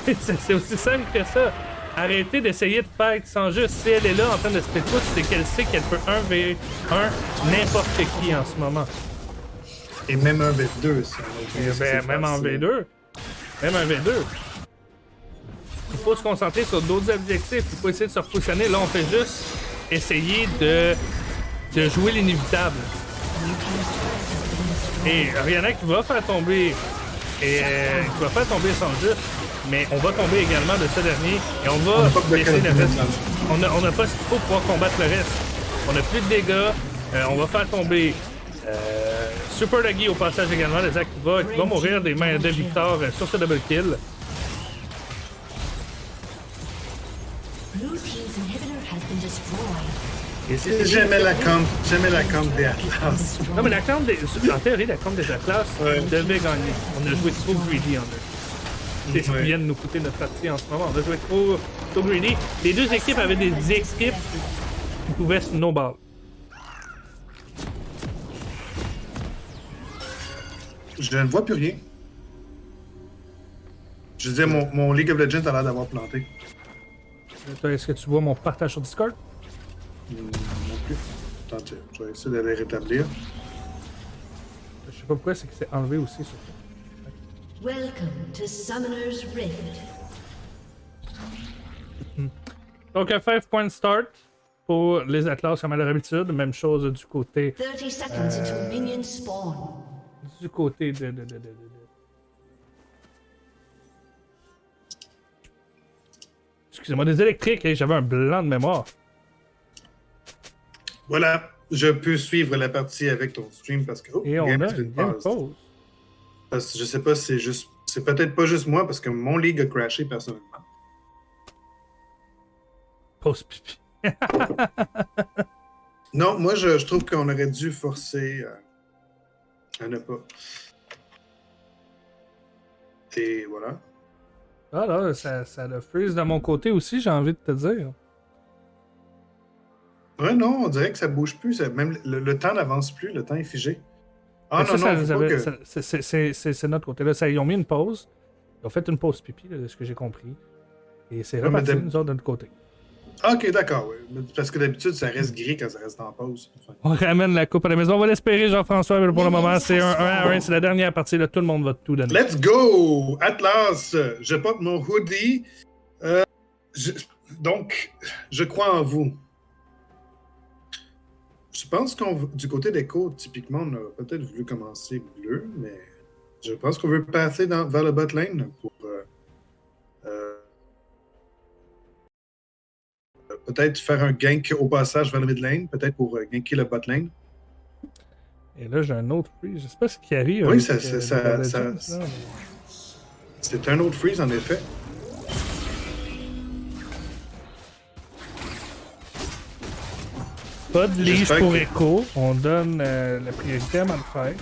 C'est aussi simple que ça. arrêter d'essayer de fight sans juste. Si elle est là en train de split push, c'est qu'elle sait qu'elle peut 1v1 n'importe qui en ce moment. Et même un V2, ça. Même en V2. Même un V2. Il faut se concentrer sur d'autres objectifs. Il faut essayer de se repositionner. Là, on fait juste essayer de jouer l'inévitable. Et Rihanna qui va faire tomber. Et qui va faire tomber sans juste. Mais on va tomber également de ce dernier. Et on va laisser le reste. On n'a pas ce qu'il faut pour pouvoir combattre le reste. On a plus de dégâts. On va faire tomber. Super Lucky au passage également, le Zac qui va mourir des mains de Victor sur ce double kill. J'aimais la camp des Atlas. Non, mais en théorie, la camp des Atlas devait gagner. On a joué trop greedy en eux. C'est ce qui vient de nous coûter notre partie en ce moment. On a joué trop greedy. Les deux équipes avaient des équipes qui pouvaient snowball. Je ne vois plus rien. Je disais, mon League of Legends a l'air d'avoir planté. Est-ce que tu vois mon partage sur Discord? Non plus. Attends, je vais essayer de les rétablir. Je sais pas pourquoi, c'est que c'est enlevé aussi. Ça. Welcome to Summoner's Rift. Donc, un 5 point start pour les Atlas comme à leur habitude. Même chose du côté. 30 seconds until minions spawn. Du côté de. Excusez-moi, des électriques, j'avais un blanc de mémoire. Voilà, je peux suivre la partie avec ton stream parce que. Oh, Et on a une pause. Parce que je sais pas si c'est juste. C'est peut-être pas juste moi parce que mon League a crashé personnellement. Pause pipi. Non, moi je trouve qu'on aurait dû forcer à ne pas. Et voilà. Ah là, ça le freeze de mon côté aussi, j'ai envie de te dire. Ouais, non, on dirait que ça bouge plus. Même le temps n'avance plus, le temps est figé. Ah non, c'est notre côté. Là, ils ont mis une pause. Ils ont fait une pause pipi, là, de ce que j'ai compris. Et c'est reparti, nous autres, de notre côté. Ok, d'accord, oui. Parce que d'habitude, ça reste gris quand ça reste en pause. Enfin. On ramène la coupe à la maison. On va l'espérer, Jean-François, mais pour le moment, c'est 1-1. C'est la dernière partie. Là, tout le monde va tout donner. Let's go! Atlas, je porte mon hoodie. Donc, je crois en vous. Je pense qu'on du côté des côtes, typiquement, on a peut-être voulu commencer bleu, mais je pense qu'on veut passer vers le bot lane pour peut-être faire un gank au passage vers le mid lane, peut-être pour ganker le bot lane. Et là, j'ai un autre freeze. Je sais pas ce qui arrive. Oui, avec, c'est un autre freeze, en effet. Pas de leash pour Echo. On donne la priorité à Malphite.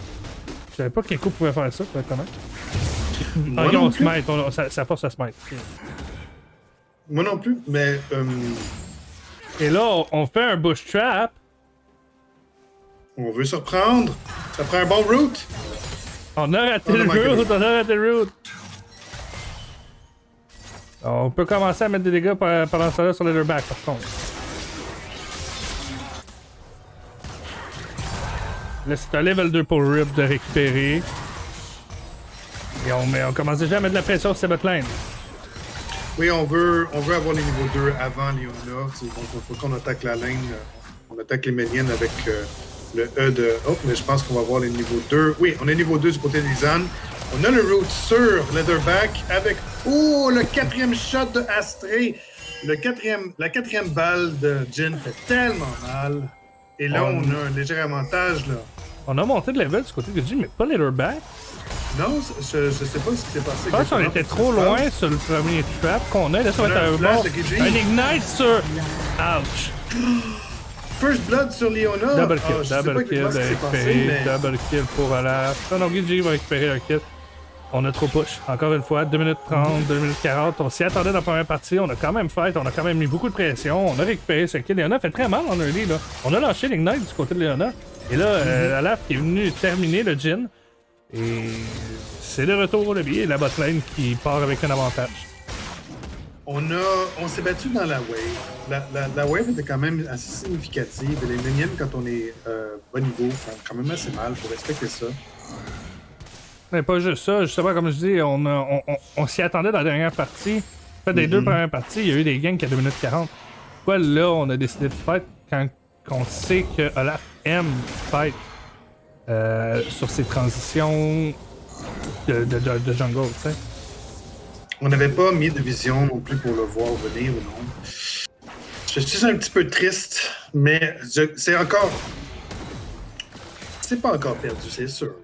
Je savais pas qu'Echo pouvait faire ça, pour être honnête. On smite, ça force à smite. Moi non plus, mais... Et là, on fait un bush trap. On veut surprendre. Ça prend un bon route. On a raté le route. On peut commencer à mettre des dégâts pendant ça là sur Leatherback, par contre. Là, c'est un level 2 pour Rip de récupérer. Et on commence déjà à mettre de la pression sur ces botlane. Oui, on veut avoir les niveaux 2 avant Leona. Donc, il faut qu'on attaque la lane. On attaque les minions avec le E de... Oh, mais je pense qu'on va avoir les niveaux 2. Oui, on est niveau 2 du côté de Lisanne. On a le route sur Leatherback avec... Oh, le 4e shot de Astrée. La quatrième balle de Jhin fait tellement mal. Et là, on a un léger avantage, là. On a monté de level du côté de Jhin, mais pas Leatherback. Non, je sais pas ce qui s'est passé. Je pense qu'on était trop loin sur le premier trap qu'on a. Là, ça va être un ignite sur... Ouch! First Blood sur Leona. Double kill de récupérer. Mais... Double kill pour Olaf. Non, Guigi va récupérer un kill. On a trop push. Encore une fois, 2 minutes 30, 2 minutes 40. On s'y attendait dans la première partie. On a quand même fight. On a quand même mis beaucoup de pression. On a récupéré ce kill. Leona fait très mal en early, là. On a lâché l'ignite du côté de Leona. Et là, Olaf qui est venu terminer le Jhin. Et c'est le retour au lobby et la botlane qui part avec un avantage. On s'est battu dans la wave. La wave était quand même assez significative. Et les minions, quand on est bas niveau, font quand même assez mal. Faut respecter ça. Mais pas juste ça, justement, comme je dis, on s'y attendait dans la dernière partie. En fait, des deux premières parties, il y a eu des gains qui à 2 minutes 40. Pourquoi là, on a décidé de fight quand on sait que Olaf aime fight sur ses transitions de jungle, tu sais? On n'avait pas mis de vision non plus pour le voir venir ou non. Je suis un petit peu triste, mais c'est encore. C'est pas encore perdu, c'est sûr.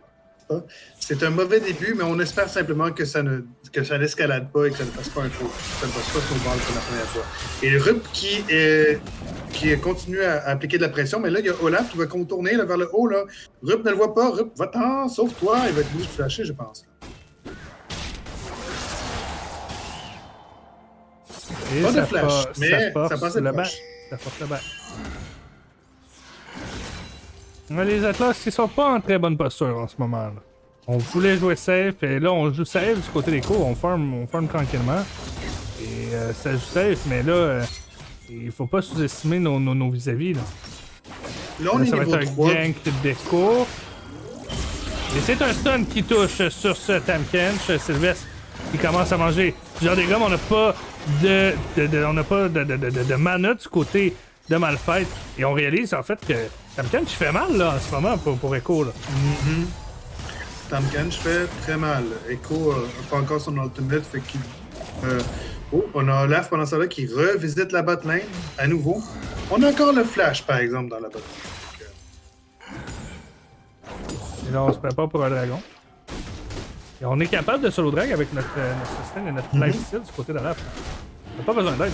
C'est un mauvais début, mais on espère simplement que ça n'escalade pas et que ça ne fasse pas un trou. Ça ne fasse pas snowball pour la première fois. Et Rup qui continue à appliquer de la pression, mais là, il y a Olaf qui va contourner là, vers le haut. Là. Rup ne le voit pas. Rup, va-t'en, sauve-toi. Il va être obligé de flasher, je pense. Et Pas ça de flash, mais ça passe le bac. Ça force le bac. Mais les Atlas, ils sont pas en très bonne posture en ce moment. Là. On voulait jouer safe, et là, on joue safe du côté des cours. On farm tranquillement. Et ça joue safe, mais là, il faut pas sous-estimer nos vis-à-vis. Là, on est ça va niveau être un 3. gank d'écho. Et c'est un stun qui touche sur ce Tamkench. Sylvestre qui commence à manger plusieurs dégâts, mais on n'a pas de mana du côté de Malphite. Et on réalise en fait que Tamkench fait mal là, en ce moment pour Echo. Là. Tamkench fait très mal. Echo n'a pas encore son ultimate, fait qu'il. On a Olaf pendant ça là qui revisite la botlane à nouveau. On a encore le flash par exemple dans la botlane. Et là on se prépare pour un dragon. Et on est capable de solo drag avec notre système et notre lifesteal du côté d'Olaf. On n'a pas besoin d'aide.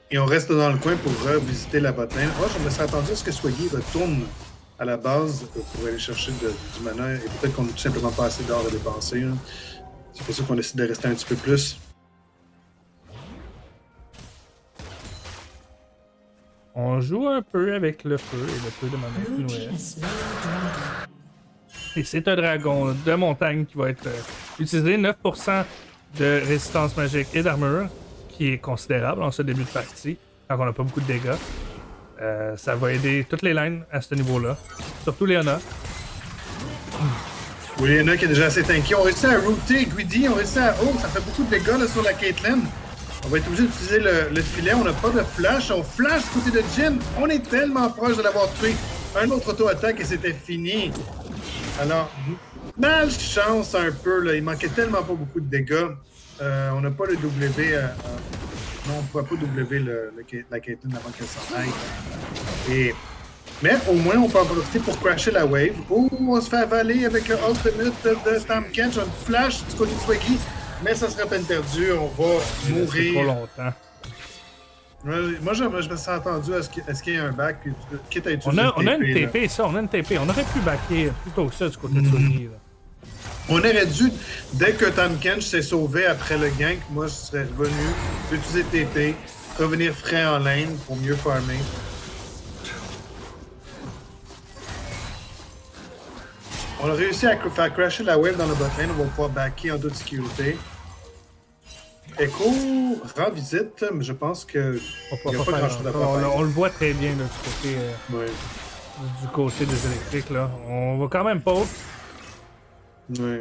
Et on reste dans le coin pour revisiter la botlane. Oh, je me serais attendu à ce que Swaggy retourne à la base pour aller chercher du mana. Et peut-être qu'on n'a tout simplement pas assez d'or à dépenser. Hein. C'est pour ça qu'on décide de rester un petit peu plus. On joue un peu avec le feu et le peu de mana qui nous reste. Et c'est un dragon de montagne qui va être utilisé. 9% de résistance magique et d'armure, qui est considérable en ce début de partie, quand on n'a pas beaucoup de dégâts. Ça va aider toutes les lines à ce niveau-là, surtout Léona. Oui, il y en a qui est déjà assez tanky. On réussit à router Greedy, on réussit à. Oh, ça fait beaucoup de dégâts là, sur la Caitlyn. On va être obligé d'utiliser le filet. On n'a pas de flash. On flash du côté de Jhin. On est tellement proche de l'avoir tué. Un autre auto-attaque et c'était fini. Alors, malchance un peu. Là. Il manquait tellement pas beaucoup de dégâts. On n'a pas le W. Non, on ne pourra pas W la Caitlyn avant qu'elle s'en aille. Mais au moins, on peut en profiter pour crasher la wave. Oh, on se fait avaler avec le ultimate de Tamkench. Un flash du côté de Swaggy. Mais ça serait peine perdue. On va mourir. C'est trop longtemps. Moi, je me suis attendu à ce qu'il y ait un back. Quitte à utiliser on a une TP, ça. On a une TP. On aurait pu backer plutôt que ça du côté de Swaggy. On aurait dû, dès que Tamkench s'est sauvé après le gank, moi, je serais revenu, utiliser TP, revenir frais en lane pour mieux farmer. On a réussi à faire crasher la wave dans le botlane. On va pouvoir backer en toute sécurité. Echo rend visite, mais je pense que il n'y a pas grand-chose à faire. On le voit très bien là, du côté des électriques. Là. On va quand même pas. Oui.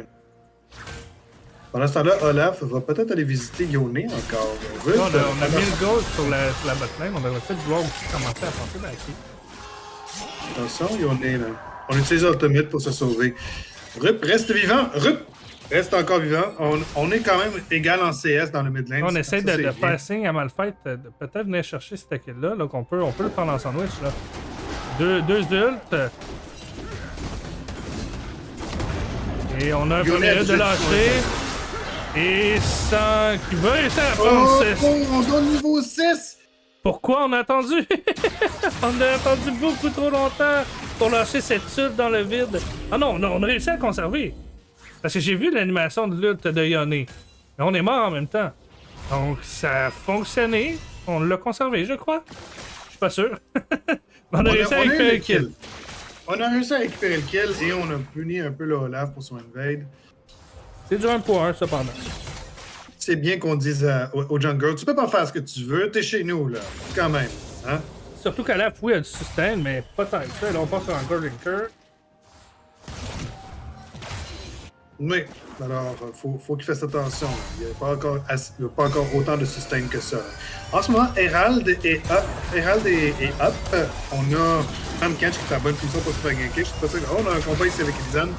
Pendant ce temps-là, Olaf va peut-être aller visiter Yone encore. On a mis le goal sur la botlane. On devrait peut-être vouloir aussi commencer à penser backer. Attention, Yone, là. On utilise Ultimate pour se sauver. Rup reste vivant. Rup reste encore vivant. On est quand même égal en CS dans le mid lane. On essaie de faire signe à Malphite de peut-être venir chercher cette kill-là. Là, qu'on peut le prendre en sandwich. Là. Deux ults. Et on a un premier ult de lâcher. Et ça qui va réussir à prendre on donne niveau 6! Pourquoi on a attendu? On a attendu beaucoup trop longtemps pour lâcher cette ult dans le vide. Ah non, on a réussi à le conserver. Parce que j'ai vu l'animation de l'ult de Yone. Mais on est mort en même temps. Donc ça a fonctionné. On l'a conservé, je crois. Je suis pas sûr. On a réussi à récupérer le kill. On a réussi à récupérer le kill et on a puni un peu le Olaf pour son invade. C'est du 1 pour 1 cependant. c'est bien qu'on dise au jungle, tu peux pas faire ce que tu veux, t'es chez nous, là, quand même. Hein? Surtout qu'à la oui, il y a du sustain, mais pas tant que ça. Là, on passe sur un Linker. Oui, alors, faut qu'il fasse attention. Il n'y a pas encore autant de sustain que ça. En ce moment, Herald est up. On a Tahm Kench qui est en bonne position pour se faire ganker. Je suis pas sûr. Oh, on a un combat ici avec Elizane.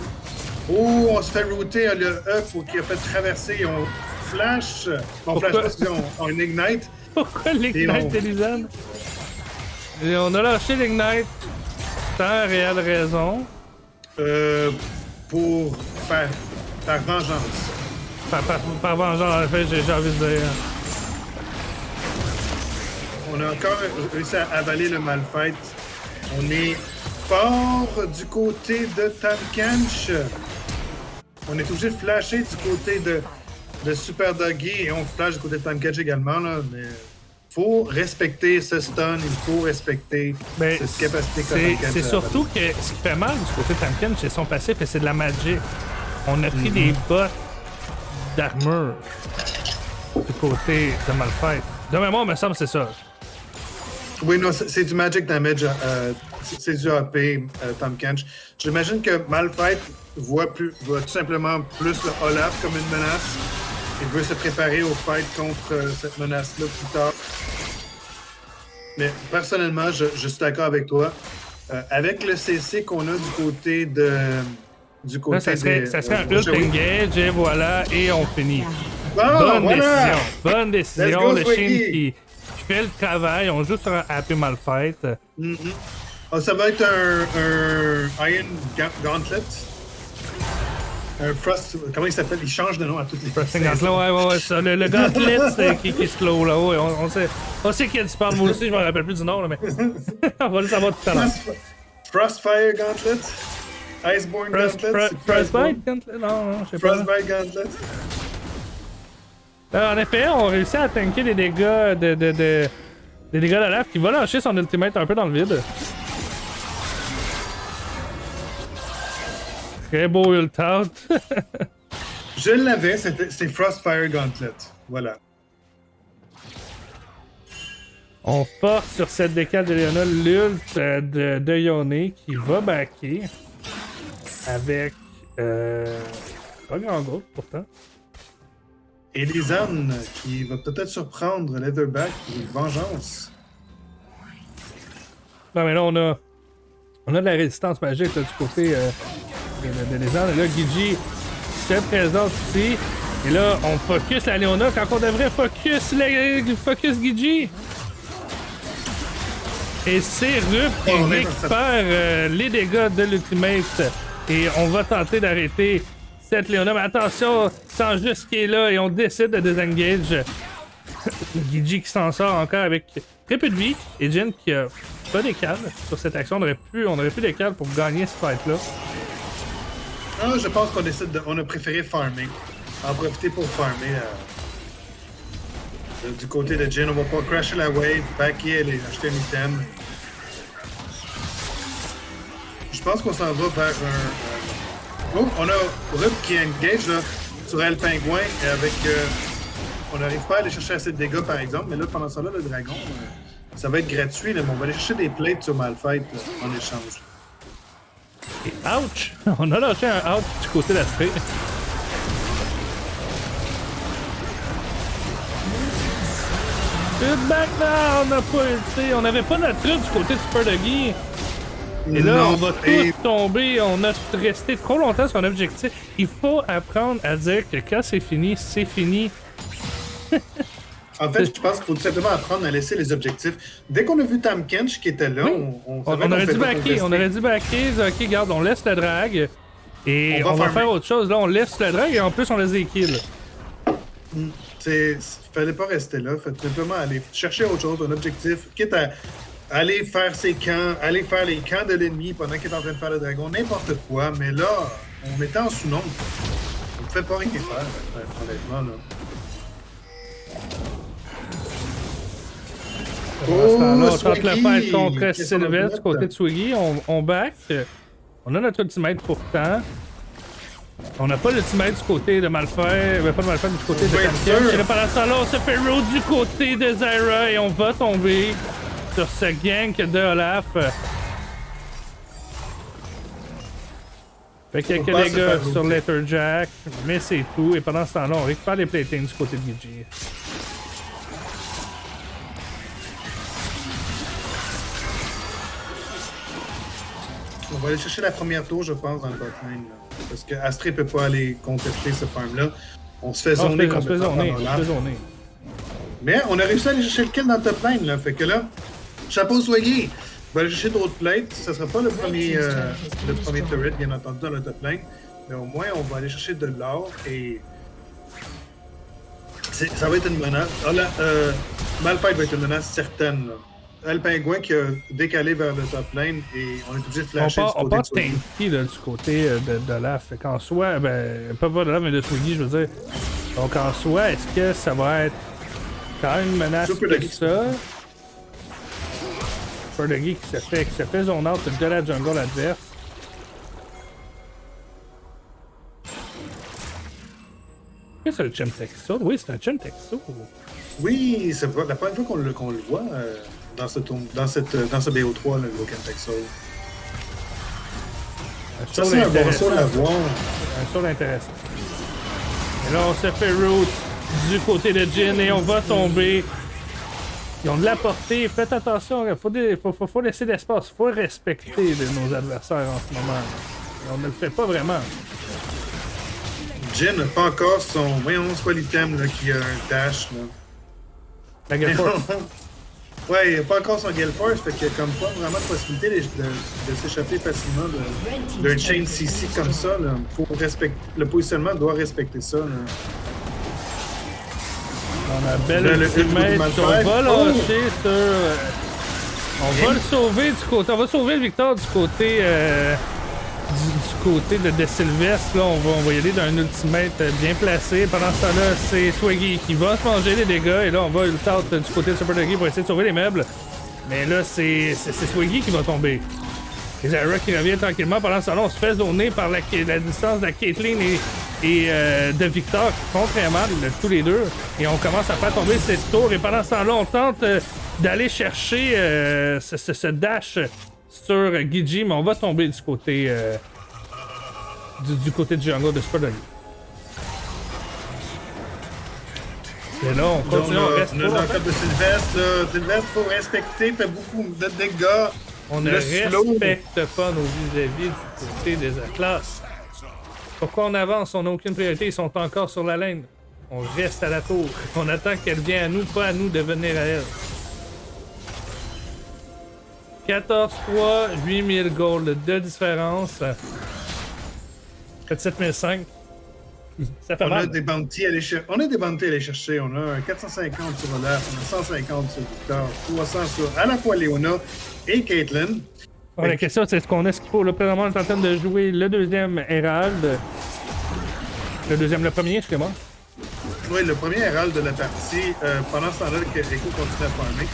Oh, on se fait router le up qui a fait traverser. On flash. On flash pas, excusez, on ignite. Pourquoi l'ignite d'Elizane? Et on a lâché l'ignite sans réelle raison. Pour faire par vengeance. Par vengeance, en fait, j'ai envie de dire. On a encore réussi à avaler le Malphite. On est fort du côté de Tahm Kench. On est obligé de flasher du côté de Super Doggy et on flash du côté de Tahm Kench également. Là, mais faut respecter ce stun, il faut respecter cette capacité que Tahm Kench. C'est surtout que ce qui fait mal du côté de Tahm Kench, c'est son passif et c'est de la magie. On a pris des bottes d'armure du côté de Malphite. De mémoire, il me semble que c'est ça. Oui, non, c'est du magic damage, c'est du AP, Tahm Kench. J'imagine que Malphite voit tout simplement plus le Olaf comme une menace. Il veut se préparer au fight contre cette menace-là plus tard. Mais personnellement, je suis d'accord avec toi. Avec le CC qu'on a du côté de... Là, ça serait un ult engage et voilà, et on finit. Bonne décision. Le Shin qui fait le travail. On joue sur un AP Malphite. Ça va être un Iron Gauntlet. Un Frost. Comment il s'appelle? Il change de nom à toutes les Frosting Gauntlet, ouais, ça. Le Gauntlet, c'est qui est slow là. Ouais, on sait qu'il y a du spam, moi aussi, je me rappelle plus du nom, là, mais. On va le savoir tout à l'heure. Frostfire Gauntlet? Iceborne Gauntlet? Frostbite Gauntlet? Non, je sais pas. Frostbite Gauntlet? En effet, on réussit à tanker des dégâts des dégâts de lave qui va lâcher son ultimate un peu dans le vide. Très beau ult out. Je l'avais, c'est Frostfire Gauntlet. Voilà. On force sur cette décale de Leona l'ult de Yone qui va backer avec pas grand groupe pourtant. Elizane qui va peut-être surprendre Leatherback pour une vengeance. Non mais là on a de la résistance magique là, du côté de Elizane. Et là Gigi se présente ici. Et là on focus la Leona quand on devrait focus Gigi. Et c'est Rup qui récupère les dégâts de l'ultimate. Et on va tenter d'arrêter cette Leona. Mais attention, sans juste qui est là et on décide de désengage. Gigi qui s'en sort encore avec très peu de vie. Et Jin qui a pas d'écale sur cette action. On aurait pu d'écale pour gagner ce fight-là. Ah, je pense qu'on a préféré farmer. En profiter pour farmer. Du côté de Jin, on va pas crasher la wave, backer et acheter un item. Je pense qu'on s'en va vers un... Oh, on a Rup qui engage là, sur El Pingouin et avec... on n'arrive pas à aller chercher assez de dégâts par exemple, mais là pendant ça là, le dragon, ça va être gratuit, là, mais on va aller chercher des plates sur Malphite en échange. Et ouch! On a lâché un out du côté d'Astrée. Back now, on n'a pas été. On n'avait pas notre truc du côté de Super Doggy. Et là, on va tous tomber. On a resté trop longtemps sur un objectif. Il faut apprendre à dire que quand c'est fini, c'est fini. En fait, je pense qu'il faut tout simplement apprendre à laisser les objectifs. Dès qu'on a vu Tahm Kench qui était là, oui. on aurait dû backer. On aurait dû backer. Ok, regarde, on laisse le drag. Et on va faire autre chose. Là, on laisse le drag et en plus, on laisse des kills. Fallait pas rester là. Fallait tout simplement aller chercher autre chose, un objectif, quitte à aller faire ses camps, aller faire les camps de l'ennemi pendant qu'il est en train de faire le dragon, n'importe quoi. Mais là, on était en sous-nombre. On ne fait pas rien faire, honnêtement. Là. On tente le fight contre Sylvette du côté de Swiggy. On back. On a notre ultimate pourtant. On n'a pas l'ultimate du côté de Malphite, pas de Malphite du côté de Ouais, Tamken. sûr. Et là, pendant ce temps-là, on se fait road du côté de Zyra et on va tomber sur ce gank de Olaf. Fait quelques Faut pas se dégâts faire sur rouler. Letterjack, mais c'est tout. Et pendant ce temps-là, on récupère les playthings du côté de Gigi. On va aller chercher la première tour, je pense, dans le botlane. Parce que Astrée peut pas aller contester ce farm-là. On se fait zoner On se fait complètement zoner, par on se Olaf. fait zoner. Mais on a réussi à aller chercher le kill dans le top lane, là. Fait que là, chapeau soigné. On va aller chercher d'autres plates. Ça sera pas le premier turret, bien entendu, dans le top lane. Mais au moins, on va aller chercher de l'or et... ça va être une menace. Ah là, Malphite va être une menace certaine, là. Le pingouin qui a décalé vers le top lane et on est obligé de flasher On du part côté de Swiggy. tanky là, du côté d'Olaf. Fait qu'en soi, ben, pas de Olaf, mais de Swiggy, je veux dire. Donc en soi, est-ce que ça va être quand même une menace Super de Doggy. ça? Super Doggy qui se fait zone out de la jungle adverse. Qu'est-ce que c'est le Chimtexo? Oui, c'est un Chimtexo. Oui, c'est pas la première fois qu'on le voit dans ce BO3, le Broken Texas. Ça, c'est un bon saut à voir. Un saut intéressant. Et là, on se fait route du côté de Jin et on va tomber. Ils ont de la portée. Faites attention, il faut laisser l'espace. Il faut respecter nos adversaires en ce moment. Et on ne le fait pas vraiment. Jin n'a pas encore son... Voyons, c'est quoi l'item là, qui a un dash, là? La Gale Force. Ouais, il n'a pas encore son Gale Force, fait qu'il n'y a comme pas vraiment de possibilité de s'échapper facilement d'un chain CC comme ça. Là. Le positionnement doit respecter ça. Là. On a belle Le ultimate. Malphite. On va Oh! lâcher sur... on va le sauver du côté... On va sauver le Victor du côté... du côté de Sylvestre, là, on va y aller d'un ultimate bien placé. Pendant ce temps-là, c'est Swaggy qui va se manger les dégâts. Et là, on va ult du côté de Super Doggy pour essayer de sauver les meubles. Mais là, c'est Swaggy qui va tomber. Et Zyra qui revient tranquillement. Pendant ce temps-là, on se fait zoner par la distance de Caitlyn et de Victor qui font très mal, tous les deux. Et on commence à faire tomber cette tour. Et pendant ce temps-là, on tente d'aller chercher ce dash sur Gigi, mais on va tomber du côté du côté du jungle de Super Doggy. Et là, on continue, on reste On a dans le cas de Sylvestre, là. Sylvestre, il faut respecter, fait beaucoup de dégâts. on ne Le slow. respecte pas nos vis-à-vis du côté des Atlas. Pourquoi on avance? On n'a aucune priorité, ils sont encore sur la laine. On reste à la tour. On attend qu'elle vienne à nous, pas à nous de venir à elle. 14-3, 8000 gold de différence. Fait 7005. Ça fait On a mal. des bounties à aller chercher. On a des bounties à aller chercher. On a un 450 sur Olaf, on a 150 sur Victor, 300 sur à la fois Léona et Caitlyn. Bon, la question, c'est est-ce qu'on a ce qu'il faut? Là, présentement, on est en train de jouer le deuxième Herald. Le premier, excusez-moi. Oui, le premier Herald de la partie, pendant ce temps-là, que Echo continue à farmer.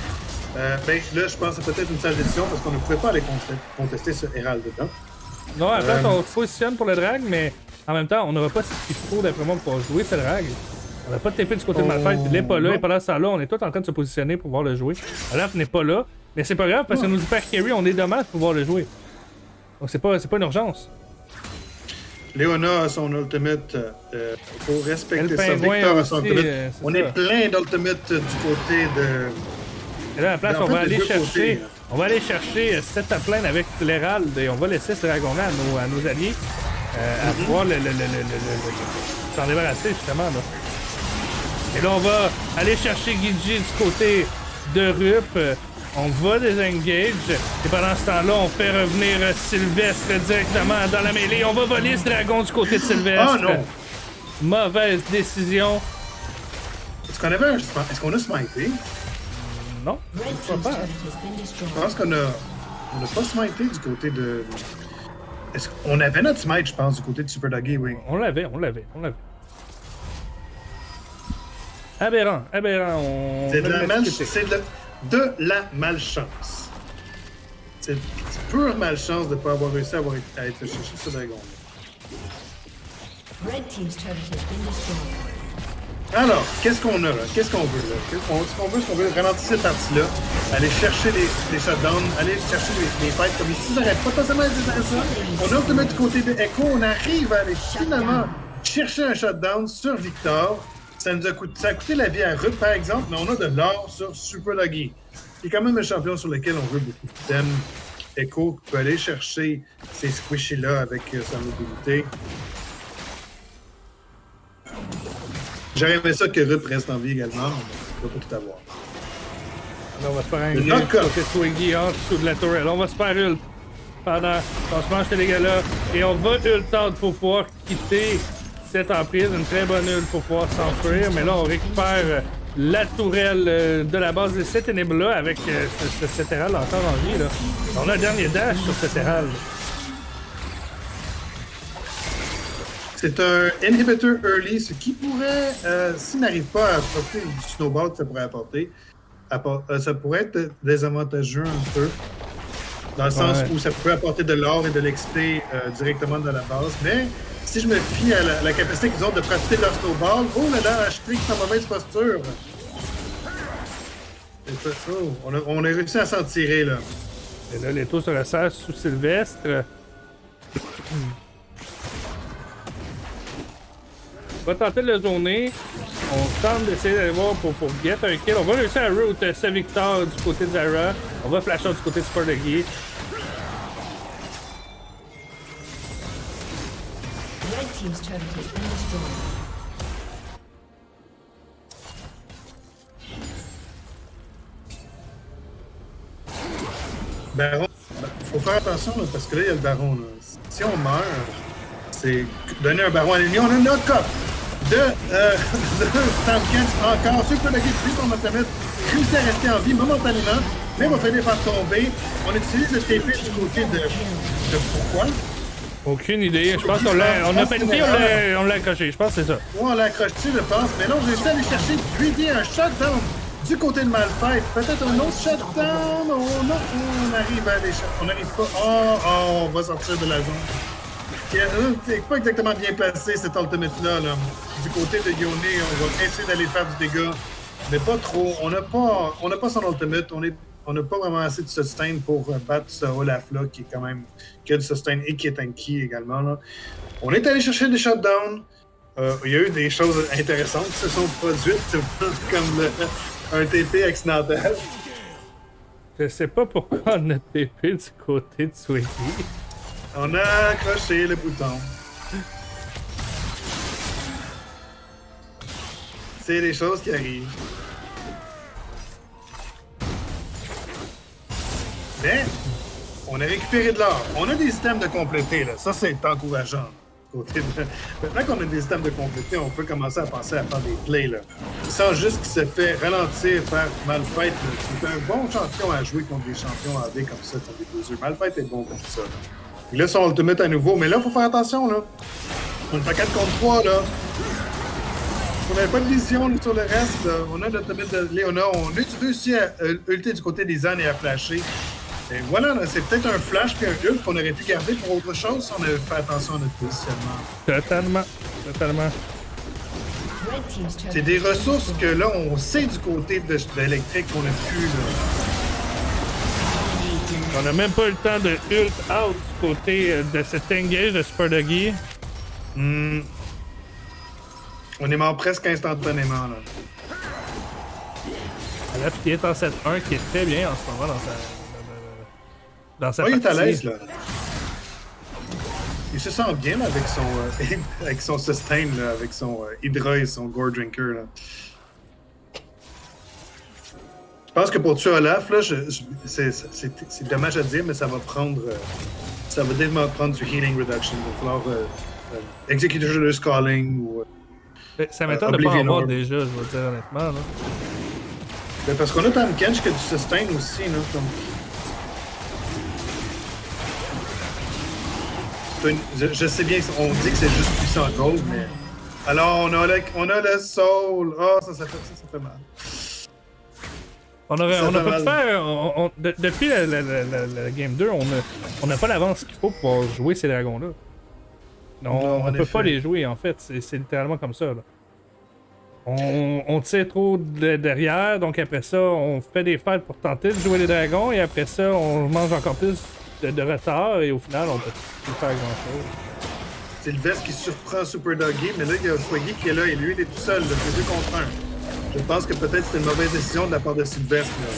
Ben, là, je pense que c'est peut-être une sage décision parce qu'on ne pouvait pas aller contester ce Herald dedans. Non, à la place, on se positionne pour le drag, mais en même temps, on n'aura pas ce qu'il faut d'après moi pour jouer ce drag. On n'a pas de TP du côté de Malphite, il n'est pas là, et pendant ce temps-là, on est tous en train de se positionner pour pouvoir le jouer. Olaf n'est pas là, mais c'est pas grave parce que nous hyper carry, on est dommage pour pouvoir le jouer. Donc c'est pas une urgence. Léona a son ultimate. Il faut respecter Le ça. pingouin Victor a son aussi, ultimate. c'est On ça. est plein d'ultimates du côté de. Et là, à la place, En on fait, va des aller deux chercher. côtés, là. On va aller chercher cette plane avec l'Hérald et on va laisser ce dragon-là à nos alliés à pouvoir s'en débarrasser justement. Là. Et là, on va aller chercher Gigi du côté de Rup. On va désengage. Et pendant ce temps-là, on fait revenir Sylvestre directement dans la mêlée. On va voler ce dragon du côté de Sylvestre. Ah non! Mauvaise décision. Est-ce qu'on a smité? Non, Red je crois team's pas. turret has been Je destroyed. pense qu'on a. On n'a pas smité du côté de. Est-ce qu'on avait notre smite, je pense, du côté de Super Doggy, oui. On l'avait. Aberrant. C'est de la malchance. C'est pure malchance de ne pas avoir réussi à être chercher ce dragon. Red team's turret has been destroyed. Alors, qu'est-ce qu'on a là? Qu'est-ce qu'on veut là? Ce qu'on veut ralentir cette partie-là, aller chercher les shutdowns, aller chercher les fights comme ici, ça n'arrête pas seulement de ça. On a ultimate du côté de Echo, on arrive à aller finalement chercher un shutdown sur Victor. Ça a coûté la vie à Ruth par exemple, mais on a de l'or sur Super Lucky. C'est quand même un champion sur lequel on veut beaucoup de thèmes. Echo peut aller chercher ces squishies-là avec sa mobilité. J'aurais aimé ça que Ruth reste en vie également, mais on va pas tout avoir. Là, on va se faire un glitch côté Swiggy en dessous de la tourelle. On va se faire ult pendant qu'on se mange ces dégâts-là. Et on va ult out pour pouvoir quitter cette emprise. Une très bonne ult pour pouvoir s'enfuir. Mais là, on récupère la tourelle de la base de cette énigme-là avec ce Terral encore en vie. Là. On a un dernier dash sur ce Terral. C'est un inhibitor early, ce qui pourrait, s'il n'arrive pas à apporter du snowball que ça pourrait apporter, ça pourrait être désavantageux un peu, dans le sens où ça pourrait apporter de l'or et de l'XP directement dans la base. Mais si je me fie à la capacité qu'ils ont de pratiquer leur snowball, oh là là, je clique en mauvaise posture. On a réussi à s'en tirer là. Et là, les taux se resserrent sous Sylvestre. On va tenter de le zoner. On tente d'essayer d'aller voir pour get un kill. On va réussir à route ce Victor du côté de Zara. On va flasher du côté de Super Lucky. Red team's turret has been destroyed. Baron, faut faire attention là, parce que là, il y a le baron. Là. Si on meurt, c'est donner un baron à l'ennemi. On a une autre cop de Tam Kench encore. Super Lucky plus son ultimate réussit à rester en vie momentanément, mais va finir par tomber. On utilise le TP du côté de pourquoi? Aucune idée. Je pense qu'on a paniqué, on l'a accroché. Je pense que c'est ça. Ouais, on l'a accroché, je pense. Mais là, on réussit à aller chercher Greedy un shutdown du côté de Malphite. Peut-être un autre shutdown. On arrive à aller chercher. On n'arrive pas. On va sortir de la zone. C'est pas exactement bien placé cet ultimate-là. Là. Du côté de Yone, on va essayer d'aller faire du dégât. Mais pas trop. On n'a pas son ultimate. On n'a pas vraiment assez de sustain pour battre ce Olaf-là qui est quand même qui a du sustain et qui est tanky également. Là. On est allé chercher des shutdowns. Il y a eu des choses intéressantes qui se sont produites, comme un TP accidentel. Je sais pas pourquoi on a TP du côté de Swiggy. On a accroché le bouton. C'est des choses qui arrivent. Mais, on a récupéré de l'or. On a des items de compléter, là. Ça, c'est encourageant. Maintenant qu'on a des items de compléter, on peut commencer à penser à faire des plays, là. Sans juste qu'il se fait ralentir par Malphite, c'est un bon champion à jouer contre des champions AD comme ça, contre des bouseux. Malphite est bon comme ça, là. Il a son ultimate à nouveau, mais là, il faut faire attention, là. On est à 4 contre 3, là. On n'avait pas de vision là, sur le reste. Là. On a l'ultimate de Léona. On a réussi à ulter du côté des ânes et à flasher. Et voilà, c'est peut-être un flash puis un ult qu'on aurait pu garder pour autre chose si on avait fait attention à notre positionnement. Totalement. C'est des ressources que là, on sait du côté de l'électrique qu'on a pu. On n'a même pas eu le temps de ult out du côté de cet engage de Super Lucky. On est mort presque instantanément. Là. Là, puis il est en 7-1 qui est très bien en ce moment dans sa partie. Il est à l'aise, là. Il se sent bien là, avec son sustain, là, avec son Hydra et son Gore Drinker. Là. Je pense que pour tuer Olaf, là, c'est dommage à dire, mais ça va prendre du healing reduction. Il va falloir Executor's Calling ou... ça m'étonne de ne pas en avoir déjà, je vais dire honnêtement. Là. Ben parce qu'on a Tam Kench qui a du sustain aussi. Là, comme... je sais bien qu'on dit que c'est juste puissant gold, mais... Alors, on a le soul. Ah, ça fait mal. On peut faire... depuis la Game 2, on n'a pas l'avance qu'il faut pour pouvoir jouer ces dragons-là. Non, en on peut effet. pas les jouer, en fait. C'est littéralement comme ça, là. On tire trop derrière, donc après ça, on fait des fights pour tenter de jouer les dragons, et après ça, on mange encore plus de retard, et au final, on peut plus faire grand-chose. C'est le vest qui surprend Super Doggy, mais là, il y a Swaggy qui est là, et lui, il est tout seul, là, c'est 2 contre 1. Je pense que peut-être c'était une mauvaise décision de la part de Sylvestre, là.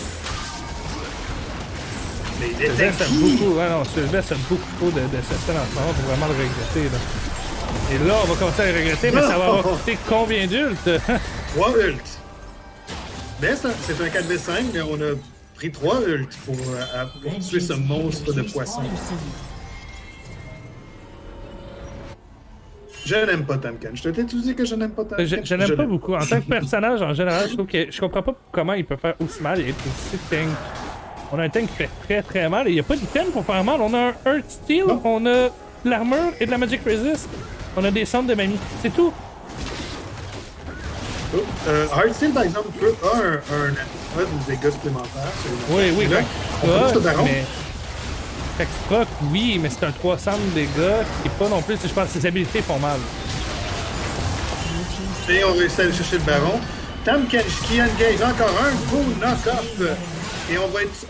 Mais il était Sylvestre aime qui? beaucoup, ouais, non, Sylvestre aime beaucoup trop de cette scène en ce moment pour vraiment le regretter, là. Et là, on va commencer à le regretter, mais ça va avoir coûté combien d'ultes? 3 ults. Mais c'est un 4v5, mais on a pris 3 ults pour tuer ce monstre de poisson. Je n'aime pas Tamken. Je t'ai tout dit que je n'aime pas Tamken. Je n'aime pas beaucoup. En tant que personnage, en général, je trouve que je comprends pas comment il peut faire aussi mal et être aussi tank. On a un tank qui fait très très mal et il n'y a pas d'item pour faire mal. On a un Earth Steel, non. on a de l'armure et de la Magic Resist. On a des centres de mamie. C'est tout. Heartsteel, par exemple, a un dégâts supplémentaires. Oui, oui. Là, on peut juste le baron. Mais... Fait que proc, oui, mais c'est un 300 de dégâts qui est pas non plus, je pense que ses habilités font mal. Et on réussit à aller chercher le baron. Tamken qui engage encore un gros knock-up. Et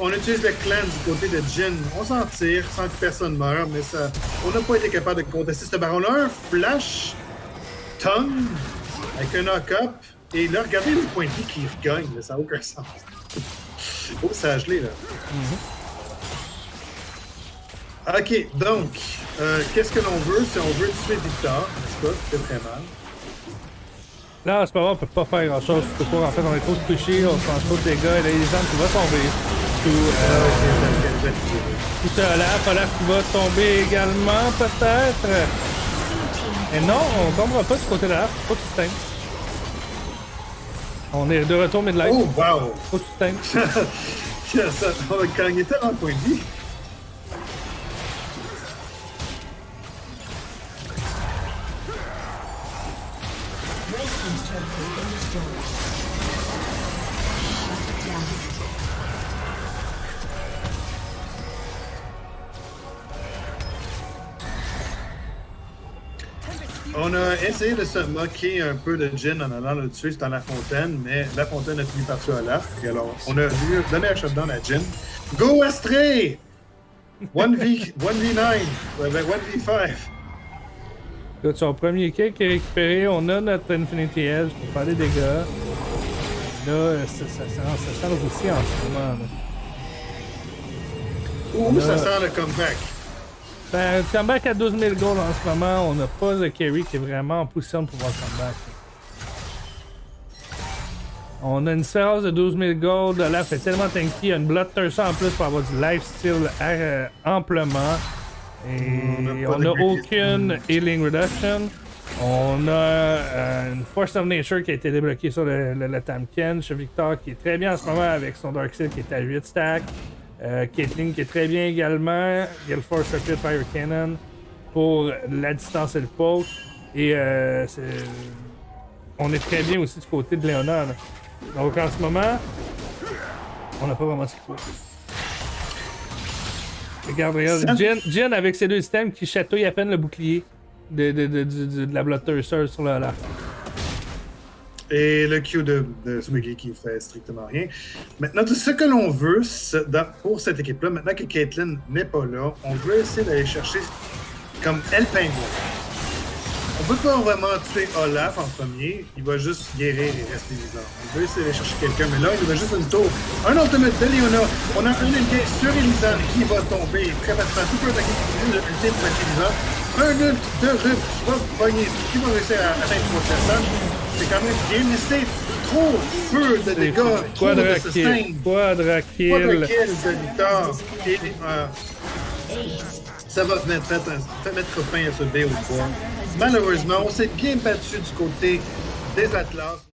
on utilise le clan du côté de Jin. On s'en tire sans que personne meure, mais ça, on n'a pas été capable de contester ce baron-là. Un flash tongue avec un knock-up. Et là, regardez les points de vie qu'il regagne. Ça n'a aucun sens. Oh, ça a gelé, là. Ok, donc, qu'est-ce que l'on veut? Si on veut tuer Victor, n'est-ce pas? C'est très mal. Là, c'est pas vrai, on peut pas faire grand chose. En fait, on est trop touché, on se mange trop de dégâts, et là, les gens qui vont tomber. Tout ça, Olaf qui va tomber également, peut-être. Et non, on tombera pas du côté de l'Olaf, faut que tu te teignes. On est de retour mid-life. Oh, wow! Faut que tu te teignes. On a gagné tellement de points de vie. On a essayé de se moquer un peu de Jin en allant le tuer dans la fontaine, mais la fontaine a fini par tuer Olaf. Et alors, on a donné un shutdown à Jin. Go Astray! 1v9, 1v5. Écoute, son premier kick est récupéré, on a notre Infinity Edge pour faire des dégâts. Là, ça change aussi en ce moment. Là. Ouh, ça sent le comeback. Ben, comeback à 12 000 gold en ce moment, on n'a pas de carry qui est vraiment en position de pouvoir comeback. On a une séance de 12 000 gold, Olaf est tellement tanky, il y a une Bloodthirster en plus pour avoir du lifesteal amplement. Et on n'a aucune healing reduction. On a une Force of Nature qui a été débloquée sur le Tamken. Chez Victor qui est très bien en ce moment avec son Darkseid qui est à 8 stacks. Caitlyn qui est très bien également. Gale Force Rapid Fire Cannon pour la distance et le poke. Et on est très bien aussi du côté de Léona. Là. Donc en ce moment, on n'a pas vraiment ce qu'il faut. Regarde. Jin avec ses deux systèmes qui chatouillent à peine le bouclier de la Bloodthirster sur le laf. Et le Q de Swiggy qui fait strictement rien. Maintenant, tout ce que l'on veut pour cette équipe-là, maintenant que Caitlyn n'est pas là, on veut essayer d'aller chercher comme El Penguin. On peut pas vraiment tuer Olaf en premier, il va juste guérir et rester vivant. On veut essayer d'aller chercher quelqu'un, mais là, il va juste une tour. Un ultimate de Léona. On a un engage sur Elisan qui va tomber très facilement. Super attaqué qui va ultime pour Elisan. Un ult de Rup qui va pogner, qui va réussir à atteindre 3 personnes. C'est quand même bien, mais c'est trop peu de dégâts, trop de sustain. Quadrakill De Victor. Et ça va mettre fin à ce BO3. Malheureusement, on s'est bien battu du côté des Atlas.